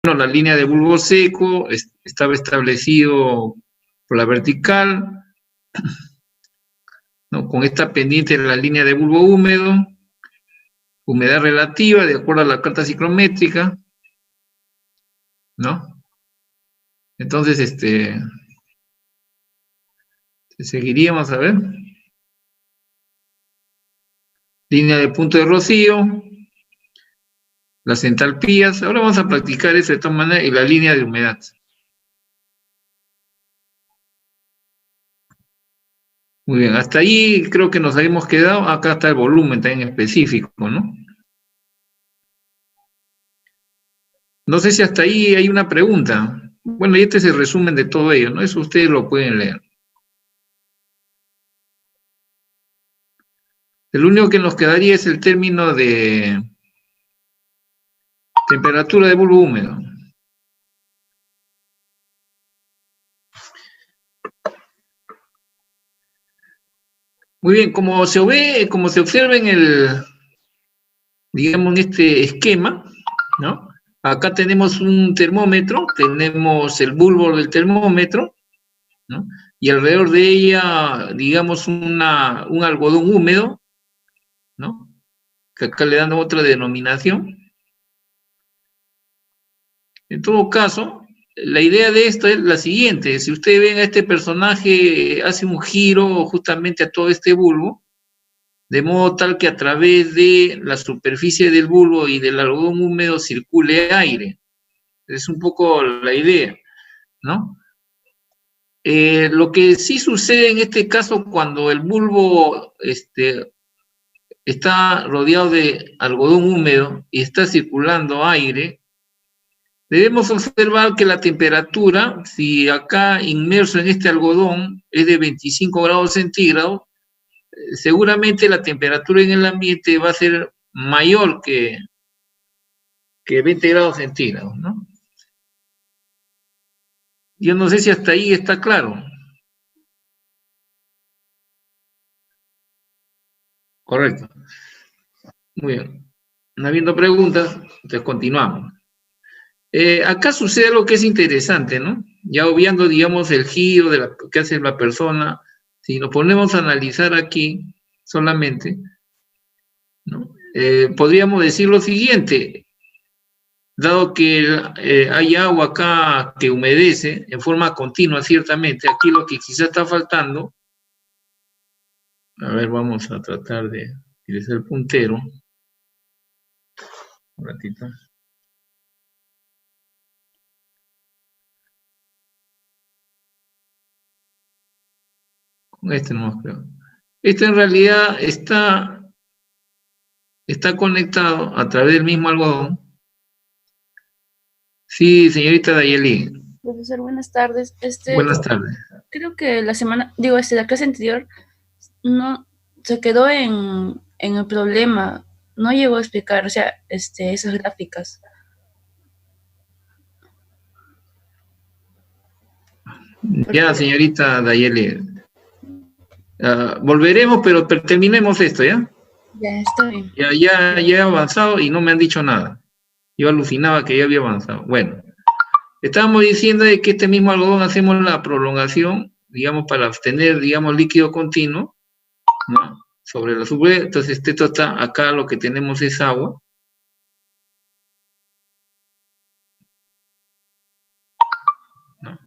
la línea de bulbo seco estaba establecido por la vertical, ¿no? Con esta pendiente de la línea de bulbo húmedo, humedad relativa de acuerdo a la carta ciclométrica, ¿no? Entonces, seguiríamos a ver. Línea de punto de rocío, las entalpías. Ahora vamos a practicar eso de todas maneras y la línea de humedad. Muy bien, hasta ahí creo que nos habíamos quedado. Acá está el volumen también específico, ¿no? No sé si hasta ahí hay una pregunta. Bueno, y este es el resumen de todo ello, ¿no? Eso ustedes lo pueden leer. El único que nos quedaría es el término de temperatura de bulbo húmedo. Muy bien, como se observa en el, digamos, en este esquema, ¿no? Acá tenemos un termómetro, tenemos el bulbo del termómetro, ¿no? Y alrededor de ella, digamos, un algodón húmedo, ¿no? Que acá le dan otra denominación. En todo caso, la idea de esto es la siguiente: si ustedes ven a este personaje, hace un giro justamente a todo este bulbo, de modo tal que a través de la superficie del bulbo y del algodón húmedo circule aire. Es un poco la idea, ¿no? Lo que sí sucede en este caso cuando el bulbo está rodeado de algodón húmedo y está circulando aire, debemos observar que la temperatura, si acá inmerso en este algodón es de 25 grados centígrados, seguramente la temperatura en el ambiente va a ser mayor que 20 grados centígrados, ¿no? Yo no sé si hasta ahí está claro. Correcto. Muy bien. No habiendo preguntas, entonces continuamos. Acá sucede algo que es interesante, ¿no? Ya obviando, digamos, el giro que hace la persona, si nos ponemos a analizar aquí solamente, ¿no? Podríamos decir lo siguiente: dado que hay agua acá que humedece en forma continua, ciertamente, aquí lo que quizá está faltando, a ver, vamos a tratar de utilizar el puntero, un ratito. Con este nomás creo. Este en realidad está conectado a través del mismo algodón. Sí, señorita Dayeli. Profesor, buenas tardes. Buenas tardes. Creo que la clase anterior no se quedó en el problema, no llegó a explicar, o sea, esas gráficas. Ya, señorita Dayeli. Volveremos, pero terminemos esto, ¿ya? Ya, está bien. Ya he avanzado y no me han dicho nada. Yo alucinaba que ya había avanzado. Bueno, estábamos diciendo de que este mismo algodón hacemos la prolongación, digamos, para obtener, digamos, líquido continuo, ¿no? Sobre la superficie. Entonces, esto está acá, lo que tenemos es agua. ¿No?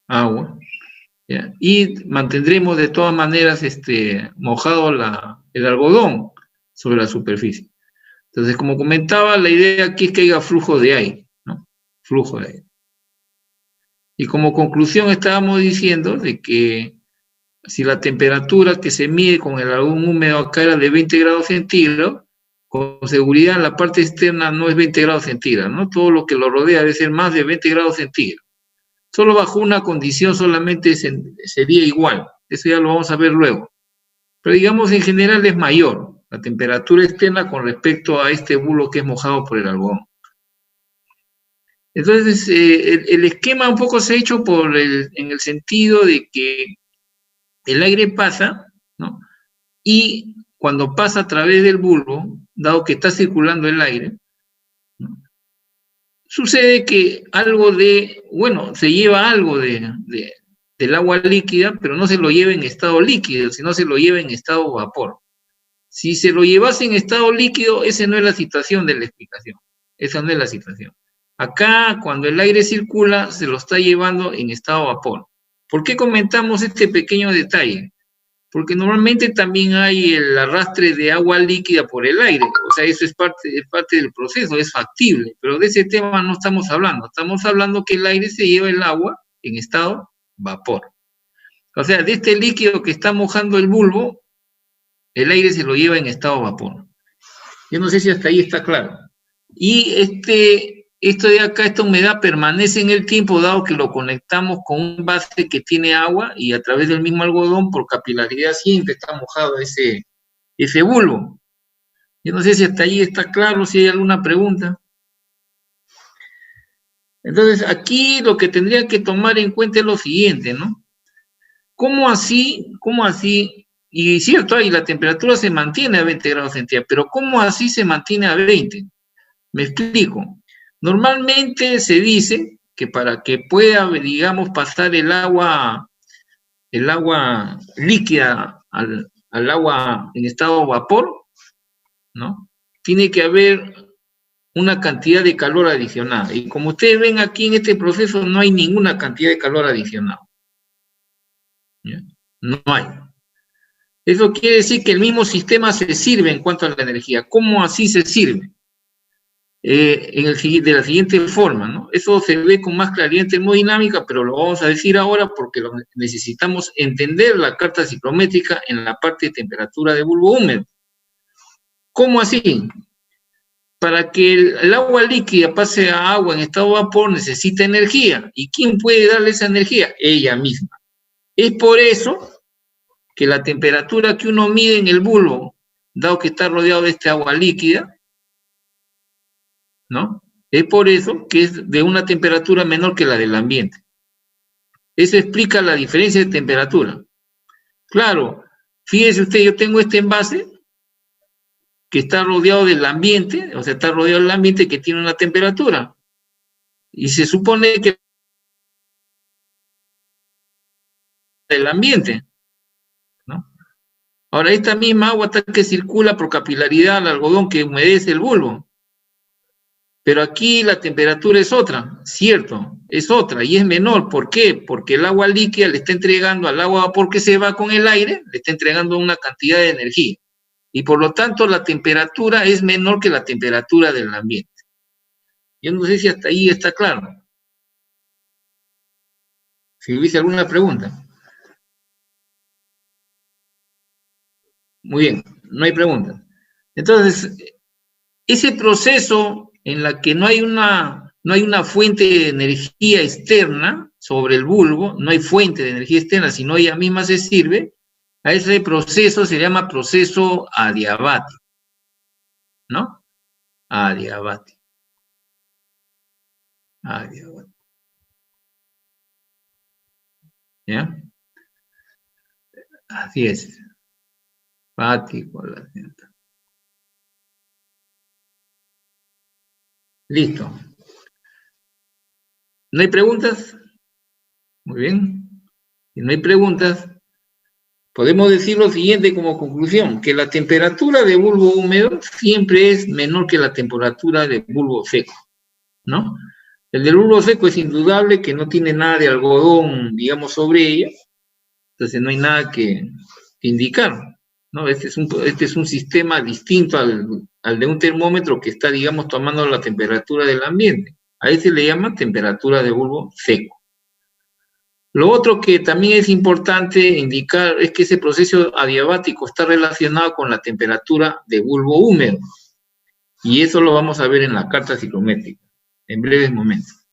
Agua. ¿Ya? Y mantendremos de todas maneras mojado el algodón sobre la superficie. Entonces, como comentaba, la idea aquí es que haya flujo de aire, ¿no? Flujo de aire. Y como conclusión estábamos diciendo de que si la temperatura que se mide con el algodón húmedo acá era de 20 grados centígrados, con seguridad la parte externa no es 20 grados centígrados, ¿no? Todo lo que lo rodea debe ser más de 20 grados centígrados. Solo bajo una condición solamente sería igual. Eso ya lo vamos a ver luego. Pero digamos, en general es mayor la temperatura externa con respecto a este bulbo que es mojado por el algodón. Entonces, el esquema un poco se ha hecho en el sentido de que el aire pasa, ¿no? Y cuando pasa a través del bulbo, dado que está circulando el aire, ¿no? Sucede que algo de, bueno, se lleva algo del agua líquida, pero no se lo lleva en estado líquido, sino se lo lleva en estado vapor. Si se lo llevase en estado líquido, esa no es la situación de la explicación. Esa no es la situación. Acá, cuando el aire circula, se lo está llevando en estado vapor. ¿Por qué comentamos este pequeño detalle? Porque normalmente también hay el arrastre de agua líquida por el aire, o sea, eso es parte del proceso, es factible, pero de ese tema no estamos hablando que el aire se lleva el agua en estado vapor. O sea, de este líquido que está mojando el bulbo, el aire se lo lleva en estado vapor. Yo no sé si hasta ahí está claro. Y esto de acá, esta humedad permanece en el tiempo dado que lo conectamos con un base que tiene agua y a través del mismo algodón por capilaridad siempre está mojado ese bulbo. Yo no sé si hasta ahí está claro, si hay alguna pregunta. Entonces, aquí lo que tendría que tomar en cuenta es lo siguiente, ¿no? ¿Cómo así? Y cierto, ahí la temperatura se mantiene a 20 grados centígrados, pero ¿cómo así se mantiene a 20? Me explico. Normalmente se dice que para que pueda, digamos, pasar el agua líquida al agua en estado vapor, ¿no? Tiene que haber una cantidad de calor adicional. Y como ustedes ven aquí en este proceso, no hay ninguna cantidad de calor adicional. ¿Ya? No hay. Eso quiere decir que el mismo sistema se sirve en cuanto a la energía. ¿Cómo así se sirve? De la siguiente forma, ¿no? Eso se ve con más claridad en termodinámica, pero lo vamos a decir ahora porque necesitamos entender la carta ciclométrica en la parte de temperatura de bulbo húmedo. ¿Cómo así? Para que el agua líquida pase a agua en estado de vapor necesita energía. ¿Y quién puede darle esa energía? Ella misma. Es por eso que la temperatura que uno mide en el bulbo, dado que está rodeado de este agua líquida, ¿no? Es por eso que es de una temperatura menor que la del ambiente. Eso explica la diferencia de temperatura. Claro, fíjese usted, yo tengo este envase que está rodeado del ambiente, o sea, está rodeado del ambiente que tiene una temperatura. Y se supone que del ambiente, ¿no? Ahora, esta misma agua está que circula por capilaridad al algodón que humedece el bulbo. Pero aquí la temperatura es otra, cierto, es otra y es menor. ¿Por qué? Porque el agua líquida le está entregando al agua vapor que se va con el aire, le está entregando una cantidad de energía. Y por lo tanto la temperatura es menor que la temperatura del ambiente. Yo no sé si hasta ahí está claro. Si hubiese alguna pregunta. Muy bien, no hay pregunta. Entonces, ese proceso en la que no hay una fuente de energía externa sobre el bulbo, no hay fuente de energía externa, sino ella misma se sirve, a ese proceso se llama proceso adiabático, ¿no? Adiabático. Adiabático. ¿Ya? Así es. Bático, la cinta. Listo. ¿No hay preguntas? Muy bien. Si no hay preguntas, podemos decir lo siguiente como conclusión, que la temperatura de bulbo húmedo siempre es menor que la temperatura de bulbo seco, ¿no? El del bulbo seco es indudable que no tiene nada de algodón, digamos, sobre ella, entonces no hay nada que indicar, ¿no? Este es un sistema distinto al de un termómetro que está, digamos, tomando la temperatura del ambiente. A ese le llaman temperatura de bulbo seco. Lo otro que también es importante indicar es que ese proceso adiabático está relacionado con la temperatura de bulbo húmedo. Y eso lo vamos a ver en la carta ciclométrica, en breves momentos.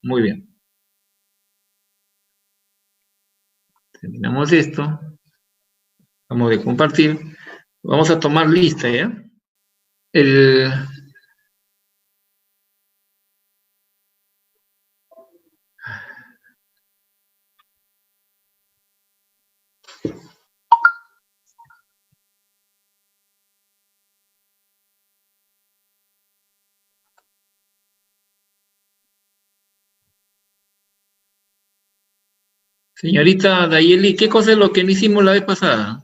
Muy bien. Terminamos esto. Vamos a compartir. Vamos a tomar lista, ¿ya? Señorita Dayeli, ¿qué cosa es lo que no hicimos la vez pasada?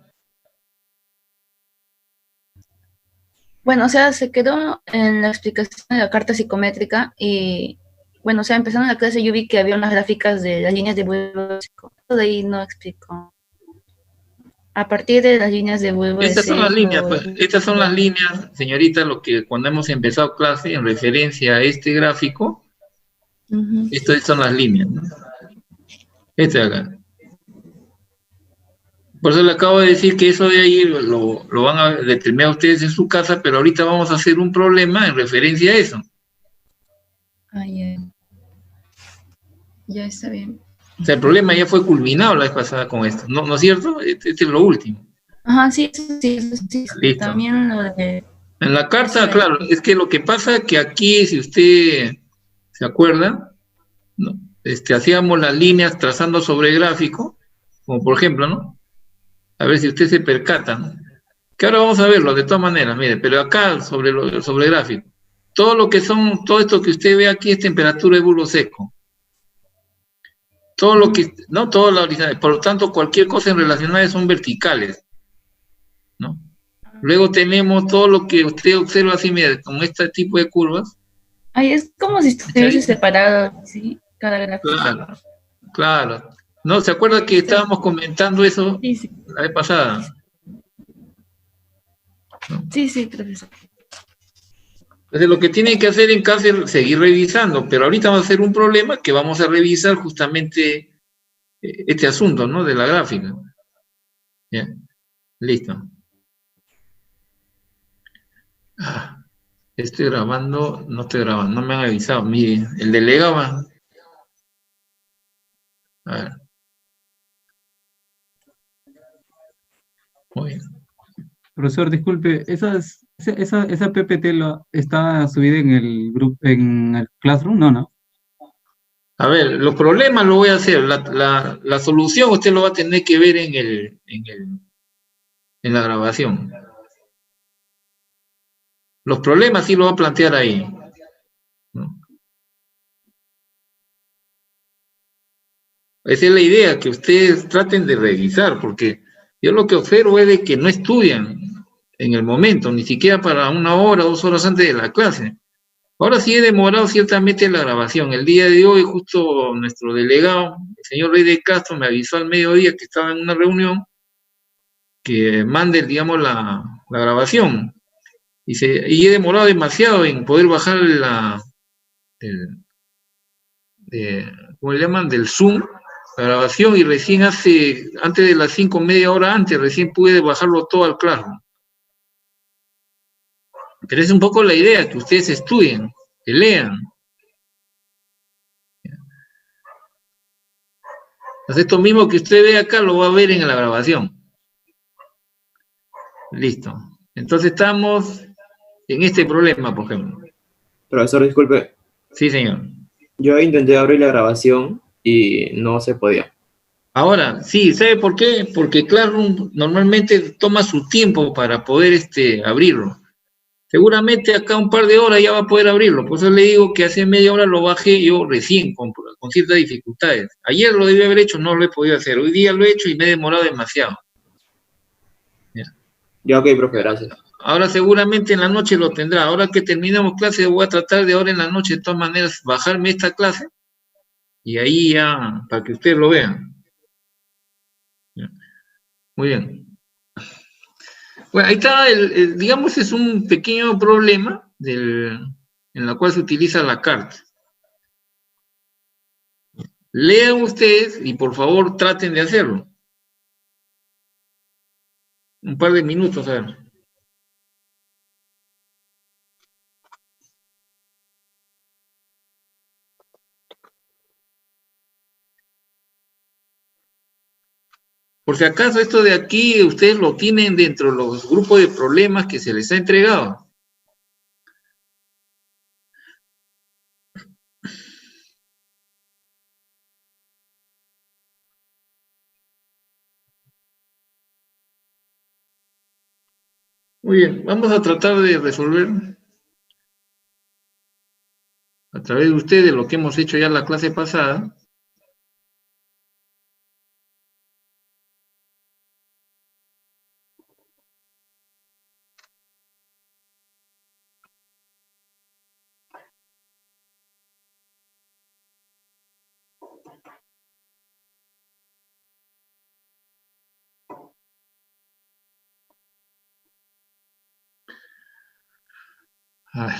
Bueno, o sea, se quedó en la explicación de la carta psicométrica y, bueno, o sea, empezando la clase yo vi que había unas gráficas de las líneas de bulbo seco. De ahí no explicó. A partir de las líneas de bulbo Estas son las líneas, seco. pues, estas son las líneas, señorita, lo que cuando hemos empezado clase en referencia a este gráfico, Ujú. estas son las líneas, ¿no? Este de acá. Por eso le acabo de decir que eso de ahí lo van a determinar ustedes en su casa, pero ahorita vamos a hacer un problema en referencia a eso. Ah, ya. Ya está bien. O sea, el problema ya fue culminado la vez pasada con esto, ¿no, ¿no es cierto? Este es lo último. Ajá, sí, eso sí. Listo. También lo de En la eso carta, de. claro, es que lo que pasa es que aquí, si usted se acuerda, ¿no? Hacíamos las líneas trazando sobre gráfico, como por ejemplo, ¿no? A ver si usted se percata, ¿no? Que ahora vamos a verlo de todas maneras, mire, pero acá sobre gráfico, todo lo que son, todo esto que usted ve aquí es temperatura de bulbo seco. Todo lo que, no, todo la horizontal, por lo tanto, cualquier cosa en relacionadas son verticales, ¿no? Luego tenemos todo lo que usted observa así, mira, con este tipo de curvas. Ay, es como si estuviese separado, ¿sí? Cada gráfico. Claro, claro. ¿No? ¿Se acuerda que Está. estábamos comentando eso Sí, sí. la vez pasada? ¿No? Sí, sí, profesor. Entonces, lo que tienen que hacer en casa es seguir revisando, pero ahorita va a ser un problema que vamos a revisar justamente este asunto, ¿no? De la gráfica. ¿Ya? Listo. Ah, estoy grabando, no estoy grabando, no me han avisado. Mire, el delegado va. A ver, muy bien. Profesor, disculpe, esa PPT está subida en el grupo, en el Classroom, ¿no? A ver, los problemas lo voy a hacer. La solución usted lo va a tener que ver en la grabación. Los problemas sí lo va a plantear ahí, ¿no? Esa es la idea, que ustedes traten de revisar, porque yo lo que observo es de que no estudian en el momento, ni siquiera para 1 hora, 2 horas antes de la clase. Ahora sí he demorado ciertamente la grabación. El día de hoy, justo nuestro delegado, el señor Rey de Castro, me avisó al mediodía que estaba en una reunión, que mande, digamos, la grabación. Y he demorado demasiado en poder bajar el, ¿cómo le llaman? Del Zoom, la grabación, y recién antes de las 5, media hora antes, recién pude bajarlo todo al Classroom. Pero es un poco la idea, que ustedes estudien, que lean. Entonces, esto mismo que usted ve acá lo va a ver en la grabación. Listo. Entonces estamos en este problema, por ejemplo. Profesor, disculpe, Sí, señor. yo intenté abrir la grabación y no se podía. Ahora, sí, ¿sabe por qué? Porque Classroom normalmente toma su tiempo para poder abrirlo. Seguramente acá un par de horas ya va a poder abrirlo. Por eso le digo que hace media hora lo bajé yo recién, con ciertas dificultades. Ayer lo debí haber hecho, no lo he podido hacer. Hoy día lo he hecho y me he demorado demasiado. Ya, ok, profe, gracias. Ahora seguramente en la noche lo tendrá. Ahora que terminamos clase, voy a tratar de ahora en la noche, de todas maneras, bajarme esta clase y ahí ya, para que ustedes lo vean. Muy bien. Bueno, ahí está, digamos, es un pequeño problema en la cual se utiliza la carta. Lean ustedes y por favor traten de hacerlo. Un par de minutos, a ver. Por si acaso esto de aquí ustedes lo tienen dentro de los grupos de problemas que se les ha entregado. Muy bien, vamos a tratar de resolver a través de ustedes lo que hemos hecho ya en la clase pasada. A ver.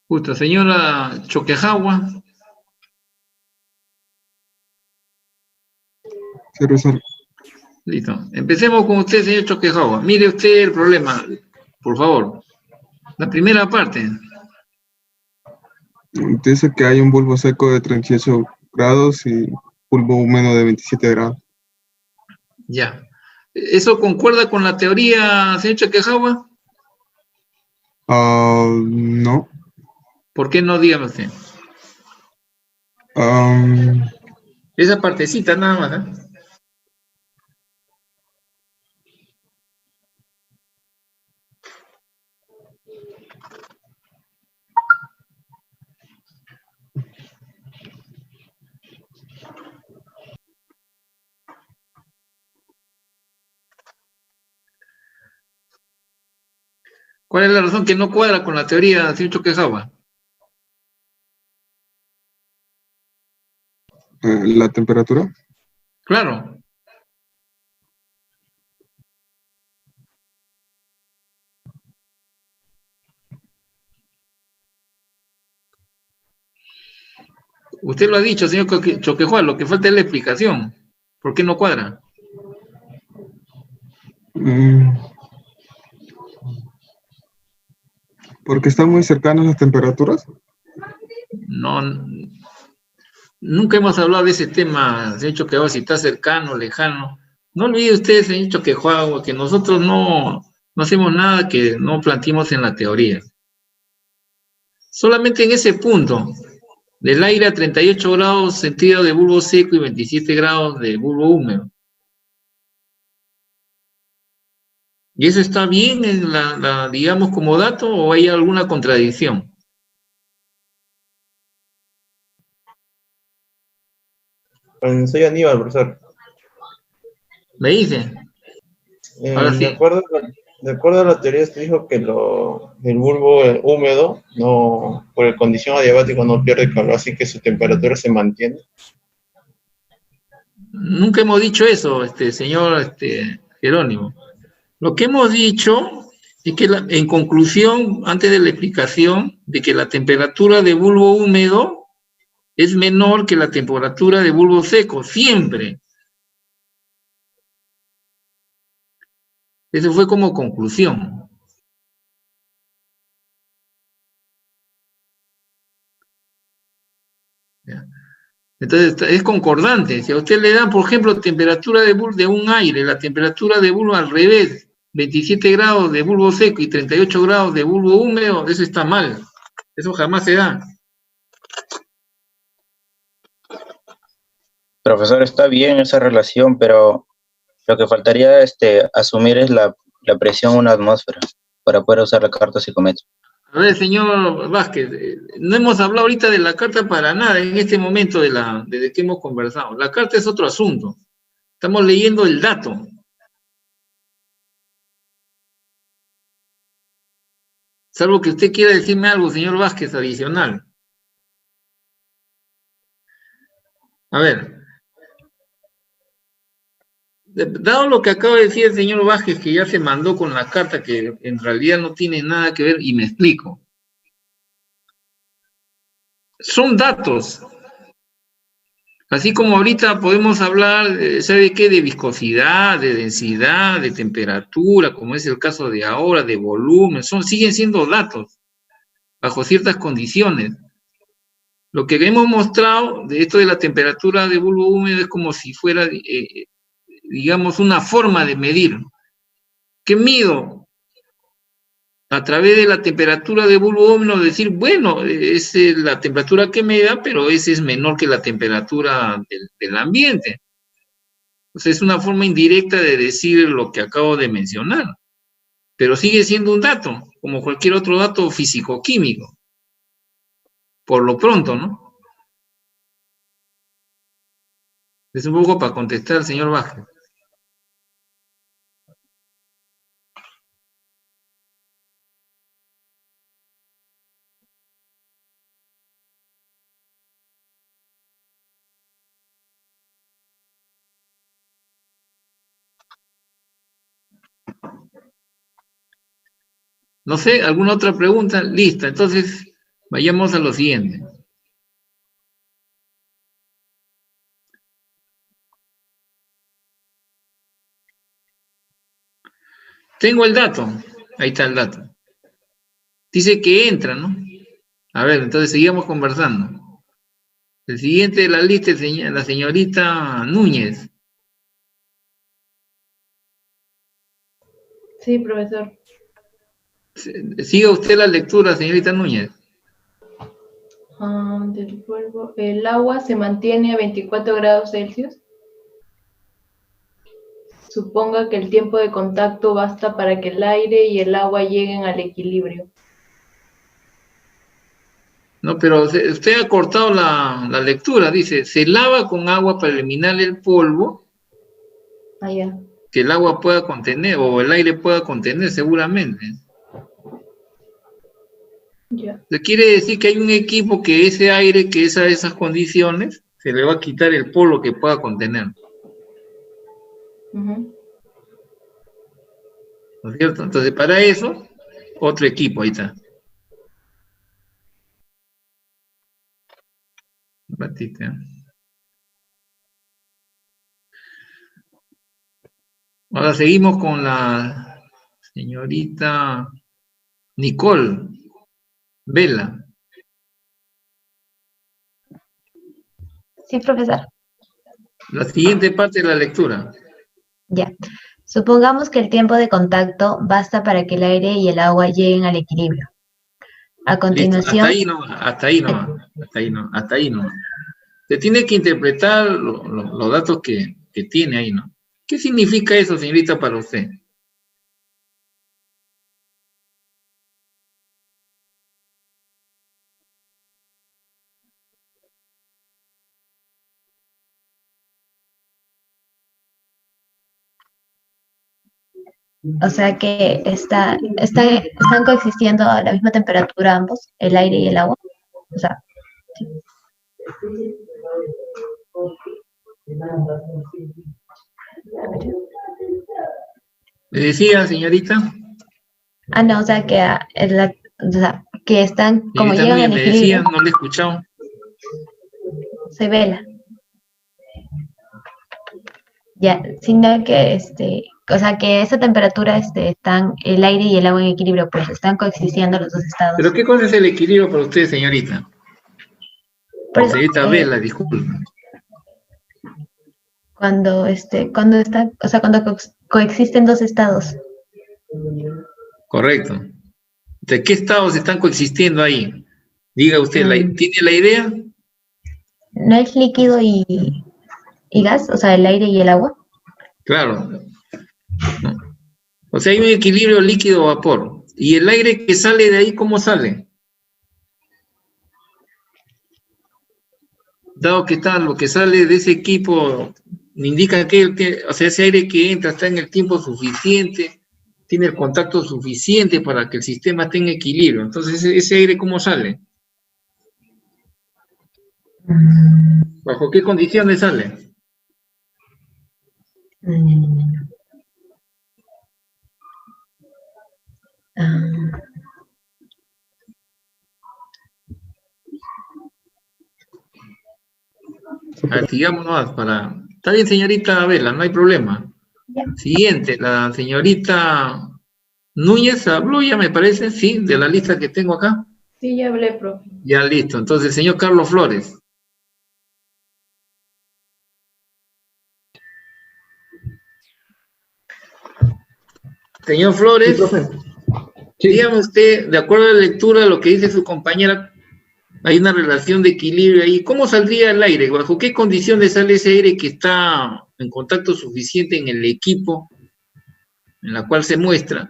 Justo, señora Choquejagua. Sí, profesor. Listo. Empecemos con usted, señor Choquejagua. Mire usted el problema, por favor. La primera parte. Dice que hay un bulbo seco de 38 grados y bulbo húmedo de 27 grados. Ya. ¿Eso concuerda con la teoría, señor Choquejagua? No. ¿Por qué no? Dígame usted. Am, Esa partecita nada más, ¿eh? ¿Cuál es la razón que no cuadra con la teoría, señor Choquejagua? la temperatura. Claro. Usted lo ha dicho, señor Choquejagua, lo que falta es la explicación. ¿Por qué no cuadra? Mm, porque están muy cercanas las temperaturas. No, nunca hemos hablado de ese tema, señor Choquejagua, si está cercano, lejano. No olvide usted, señor Choquejagua, que nosotros no hacemos nada que no planteemos en la teoría. Solamente en ese punto, del aire a 38 grados centígrados de bulbo seco y 27 grados de bulbo húmedo. ¿Y eso está bien en digamos, como dato o hay alguna contradicción? Soy Aníbal, profesor. ¿Me dice? Ahora De sí. acuerdo, de acuerdo a la teoría, usted dijo que el bulbo húmedo, no, por el condición adiabático, no pierde calor, así que su temperatura se mantiene. Nunca hemos dicho eso, señor Jerónimo. Lo que hemos dicho es que en conclusión, antes de la explicación, de que la temperatura de bulbo húmedo es menor que la temperatura de bulbo seco, siempre. Eso fue como conclusión. ¿Ya? Entonces es concordante. Si a usted le dan, por ejemplo, temperatura de un aire, la temperatura de bulbo al revés, 27 grados de bulbo seco y 38 grados de bulbo húmedo, eso está mal. Eso jamás se da. Profesor, está bien esa relación, pero lo que faltaría asumir es la presión en una atmósfera para poder usar la carta psicométrica. A ver, señor Vázquez, no hemos hablado ahorita de la carta para nada en este momento desde que hemos conversado. La carta es otro asunto. Estamos leyendo el dato. Salvo que usted quiera decirme algo, señor Vázquez, adicional. A ver, dado lo que acaba de decir el señor Vázquez, que ya se mandó con la carta, que en realidad no tiene nada que ver, y me explico. Son datos. Así como ahorita podemos hablar, ¿sabe qué? De viscosidad, de densidad, de temperatura, como es el caso de ahora, de volumen, siguen siendo datos, bajo ciertas condiciones. Lo que hemos mostrado de esto de la temperatura de bulbo húmedo es como si fuera, digamos, una forma de medir. ¿Qué mido? A través de la temperatura de bulbo húmedo, decir, bueno, es la temperatura que me da, pero esa es menor que la temperatura del ambiente. O sea, es una forma indirecta de decir lo que acabo de mencionar, pero sigue siendo un dato, como cualquier otro dato físico-químico, por lo pronto, ¿no? Es un poco para contestar al señor Vázquez. No sé, ¿alguna otra pregunta? Lista, entonces vayamos a lo siguiente. Tengo el dato, ahí está el dato. Dice que entra, ¿no? A ver, entonces seguimos conversando. El siguiente de la lista es la señorita Núñez. Sí, profesor. Siga usted la lectura, señorita Núñez. Del polvo. El agua se mantiene a 24 grados Celsius. Suponga que el tiempo de contacto basta para que el aire y el agua lleguen al equilibrio. No, pero usted ha cortado la lectura. Dice, se lava con agua para eliminar el polvo Ya. que el agua pueda contener o el aire pueda contener seguramente. Ya. Quiere decir que hay un equipo que ese aire, que esas condiciones, se le va a quitar el polvo que pueda contener. Ujú. ¿No es cierto? Entonces, para eso, otro equipo, ahí está. Un ratito, ¿eh? Ahora seguimos con la señorita Nicole Vela. Sí, profesor. La siguiente parte de la lectura. Ya. Supongamos que el tiempo de contacto basta para que el aire y el agua lleguen al equilibrio. A Listo, continuación, hasta ahí no. Se tiene que interpretar los datos que tiene ahí, ¿no? ¿Qué significa eso, señorita, para usted? o sea que están coexistiendo a la misma temperatura ambos, el aire y el agua. O sea, sí. ¿Le decía, señorita? No, o sea que, o sea, que están, como Señorita llegan Núñez, al me equilibrio, decía, no le he escuchado. se vela. Ya, sino que, o sea, que esa temperatura, están el aire y el agua en equilibrio, pues están coexistiendo los dos estados. ¿Pero qué cosa es el equilibrio para usted, señorita? Por eso, Señorita Vela, disculpe. cuando está, o sea, cuando coexisten dos estados. Correcto. ¿De qué estados están coexistiendo ahí? Diga usted, ¿tiene la idea? ¿No es líquido y gas? O sea, el aire y el agua. Claro. No. O sea, hay un equilibrio líquido-vapor. ¿Y el aire que sale de ahí, cómo sale? Dado que está lo que sale de ese equipo, indica que o sea, ese aire que entra está en el tiempo suficiente, tiene el contacto suficiente para que el sistema esté en equilibrio. Entonces, ¿ese aire cómo sale? ¿Bajo qué condiciones sale? Sigamos nomás para... Está bien, señorita Vela, no hay problema. Ya. Siguiente, la señorita Núñez habló ya, me parece, sí, de la lista que tengo acá. Sí, ya hablé, profe. Ya listo. Entonces, el señor Carlos Flores. Señor Flores, Sí, profe. Sí. dígame usted, de acuerdo a la lectura de lo que dice su compañera, hay una relación de equilibrio ahí. ¿Cómo saldría el aire? ¿Bajo qué condiciones sale ese aire que está en contacto suficiente en el equipo en la cual se muestra?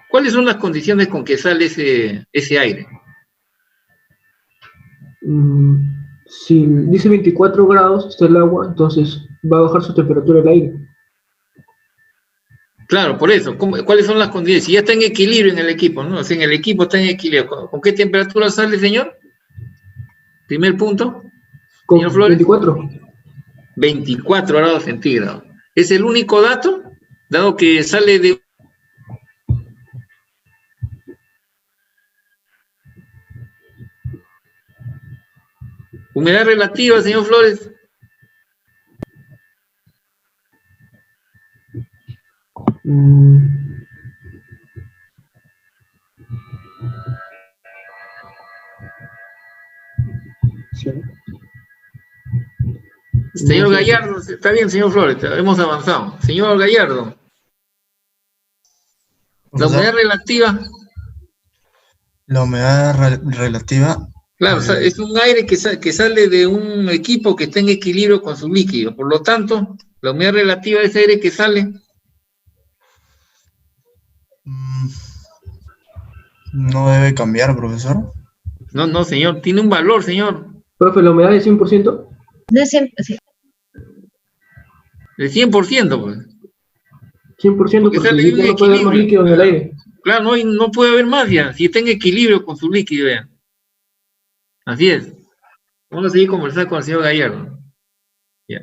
¿Cuáles son las condiciones con que sale ese aire? Si dice 24 grados está el agua, entonces va a bajar su temperatura el aire. Claro, por eso. ¿Cuáles son las condiciones? Si ya está en equilibrio en el equipo, ¿no? O sea, en el equipo está en equilibrio. ¿Con qué temperatura sale, señor? Primer punto. Con Señor Flores. 24. 24 grados centígrados. ¿Es el único dato? Dado que sale de Humedad relativa, señor Flores. Sí. Señor Gallardo, está bien, señor Flores, hemos avanzado. Señor Gallardo, la humedad relativa, La humedad relativa, claro, es un aire que sale de un equipo que está en equilibrio con su líquido. Por lo tanto, la humedad relativa es aire que sale. no debe cambiar, profesor. No, señor, tiene un valor, señor. Profe, ¿la humedad es 100%? No es siempre, sí. El 100%, pues. 100% porque sale de un no puede haber más equilibrio. líquido en el aire. Claro, no puede haber más ya, si está en equilibrio con su líquido, vean. Así es. Vamos a seguir conversando con el señor Gallardo. Ya.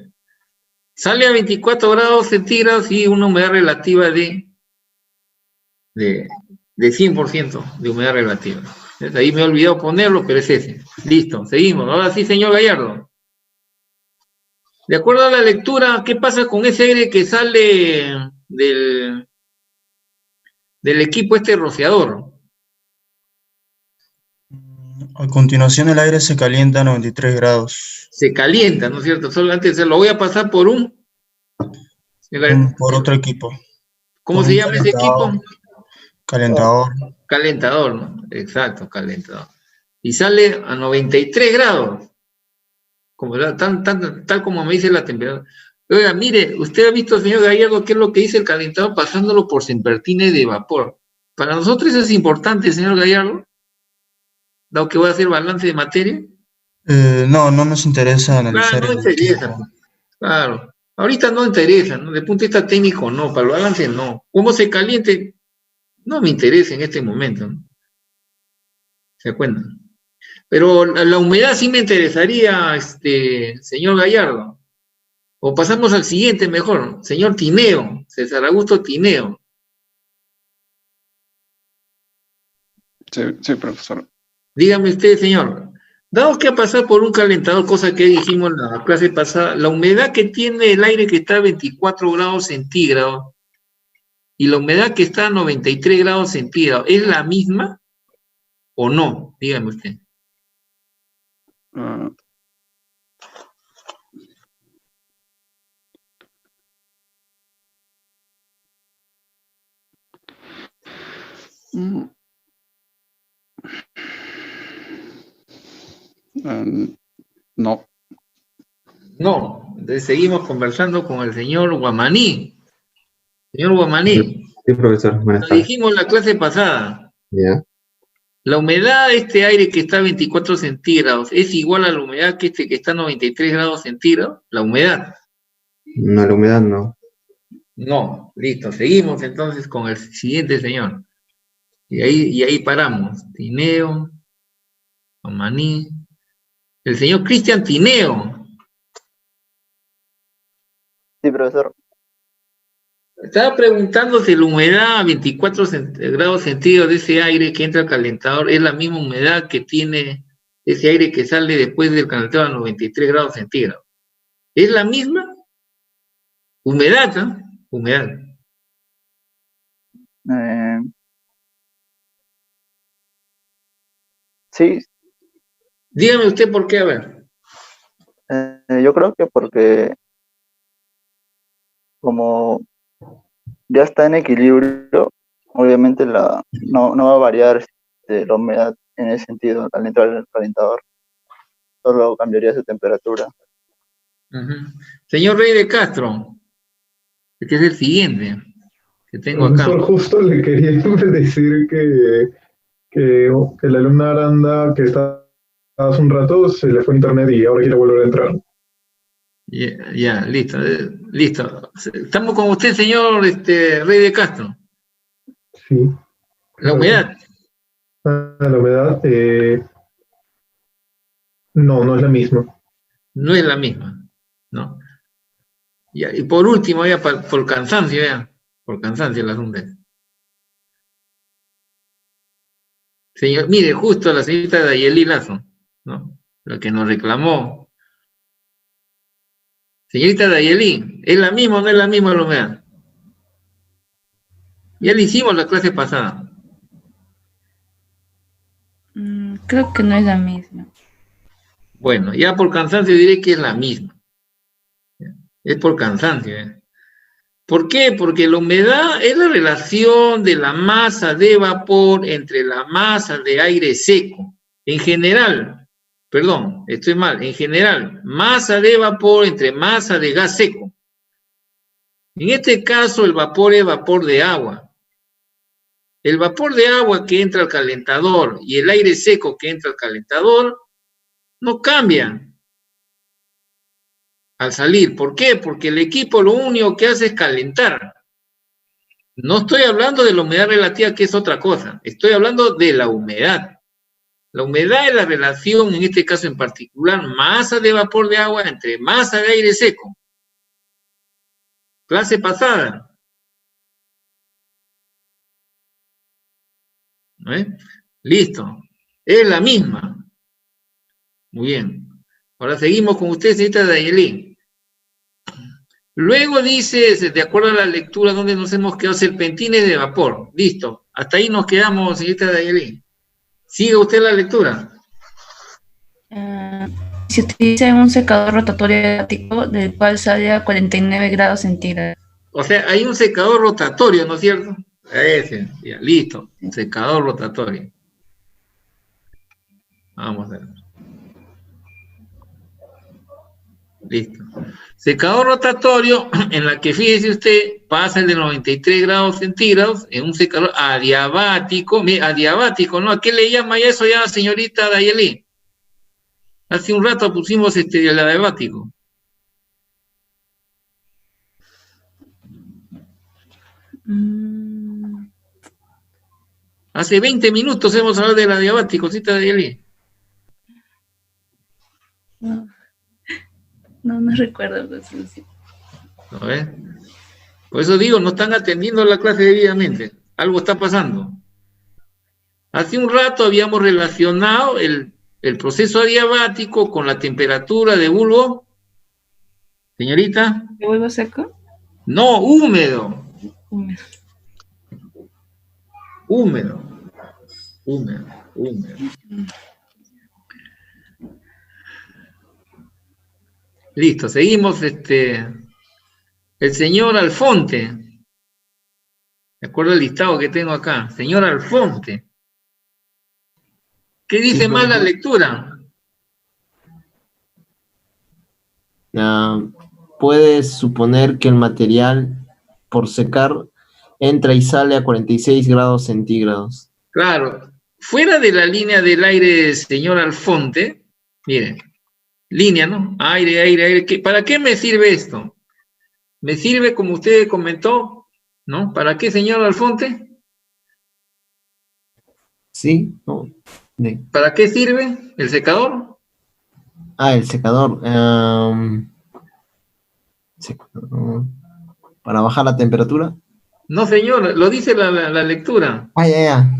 Sale a 24 grados centígrados y una humedad relativa de 100% de humedad relativa. Ahí me he olvidado ponerlo, pero es ese. Listo, seguimos. Ahora sí, señor Gallardo. De acuerdo a la lectura, ¿qué pasa con ese aire que sale del equipo rociador? A continuación el aire se calienta a 93 grados. Se calienta, ¿no es cierto? Solamente se lo voy a pasar por por otro equipo. ¿Cómo se llama ese equipo? Calentador. Calentador, ¿no? Exacto, calentador. Y sale a 93 grados. Tal como me dice la temperatura. Oiga, mire, usted ha visto, señor Gallardo, qué es lo que dice el calentador pasándolo por sempertines de vapor. Para nosotros eso es importante, señor Gallardo, dado que voy a hacer balance de materia. No nos interesa analizar. Claro, no interesa. Claro, ahorita no interesa, ¿no? Desde el punto de vista técnico, no, para el balance no. ¿Cómo se caliente? No me interesa en este momento, ¿no? ¿Se acuerdan? Pero la humedad sí me interesaría, señor Gallardo. O pasamos al siguiente mejor, señor Tineo, César Augusto Tineo. Sí, profesor. Dígame usted, señor, dado que ha pasado por un calentador, cosa que dijimos en la clase pasada, la humedad que tiene el aire que está a 24 grados centígrados y la humedad que está a 93 grados centígrados, ¿es la misma o no? Dígame usted. No. No, entonces seguimos conversando con el señor Guamaní. Señor Guamaní. Sí, profesor. Lo dijimos en la clase pasada. Ya. La humedad de este aire que está a 24 centígrados es igual a la humedad que que está a 93 grados centígrados. La humedad. No, la humedad no. No, listo. Seguimos entonces con el siguiente señor. Y ahí paramos. Tineo, Guamaní. El señor Cristian Tineo. Sí, profesor. Estaba preguntándose la humedad a 24 grados centígrados de ese aire que entra al calentador, ¿es la misma humedad que tiene ese aire que sale después del calentador a 93 grados centígrados? ¿Es la misma? Humedad, ¿no? Humedad. Sí. Dígame usted por qué, a ver. Yo creo que porque como ya está en equilibrio, obviamente no va a variar la humedad en ese sentido al entrar en el calentador, solo cambiaría su temperatura. Señor Rey de Castro, este es el siguiente que tengo acá. Profesor, justo le quería decir que la alumna Aranda que está hace un rato se le fue internet y ahora quiere volver a entrar. Ya, listo, listo. Estamos con usted, señor Rey de Castro. Sí. La humedad. La humedad, no es la misma. No es la misma, ¿no? Ya, y por último, ya por cansancio, ya, por cansancio el asunto. Señor, mire, justo la señorita Dayeli Lazo, ¿no? la que nos reclamó. Señorita Dayeli, ¿es la misma o no es la misma la humedad? Ya le hicimos la clase pasada. Creo que no es la misma. Bueno, ya por cansancio diré que es la misma. Es por cansancio. ¿Por qué? Porque la humedad es la relación de la masa de vapor entre la masa de aire seco. En general, perdón, estoy mal, en general, masa de vapor entre masa de gas seco. En este caso, el vapor es vapor de agua. El vapor de agua que entra al calentador y el aire seco que entra al calentador no cambian al salir. ¿Por qué? Porque el equipo lo único que hace es calentar. No estoy hablando de la humedad relativa, que es otra cosa. Estoy hablando de la humedad. La humedad es la relación, en este caso en particular, masa de vapor de agua entre masa de aire seco. Clase pasada. Listo. Es la misma. Muy bien. Ahora seguimos con usted, señorita Dayeli. Luego dice, de acuerdo a la lectura donde nos hemos quedado, serpentines de vapor. Listo. Hasta ahí nos quedamos, señorita Dayeli. Siga usted la lectura. Se utiliza un secador rotatorio adiabático del cual sale a 49 grados centígrados. O sea, hay un secador rotatorio, ¿no es cierto? Ese, ya, listo. Secador rotatorio. Vamos a ver. Listo. Secador rotatorio en la que, fíjese usted, pasa el de 93 grados centígrados en un secador adiabático. Mira, adiabático, ¿no? ¿A qué le llama eso ya, señorita Dayeli? Hace un rato pusimos el adiabático. Hace 20 minutos hemos hablado del adiabático, ¿sí, Dayeli? No recuerdo. ¿No ves? Por eso digo, no están atendiendo la clase debidamente. Algo está pasando. Hace un rato habíamos relacionado el proceso adiabático con la temperatura de bulbo. Señorita. ¿De bulbo seco? No, húmedo. Húmedo. Listo, seguimos. El señor Alfonte. De acuerdo al listado que tengo acá. Señor Alfonte. ¿Qué dice mal la lectura? Puedes suponer que el material por secar entra y sale a 46 grados centígrados. Claro. Fuera de la línea del aire, señor Alfonte, miren, línea, ¿no? Aire. ¿Para qué me sirve esto? Me sirve, como usted comentó, ¿no? ¿Para qué, señor Alfonte? Sí, no. ¿Para qué sirve el secador? El secador. ¿Para bajar la temperatura? No, señor, lo dice la lectura. Ya.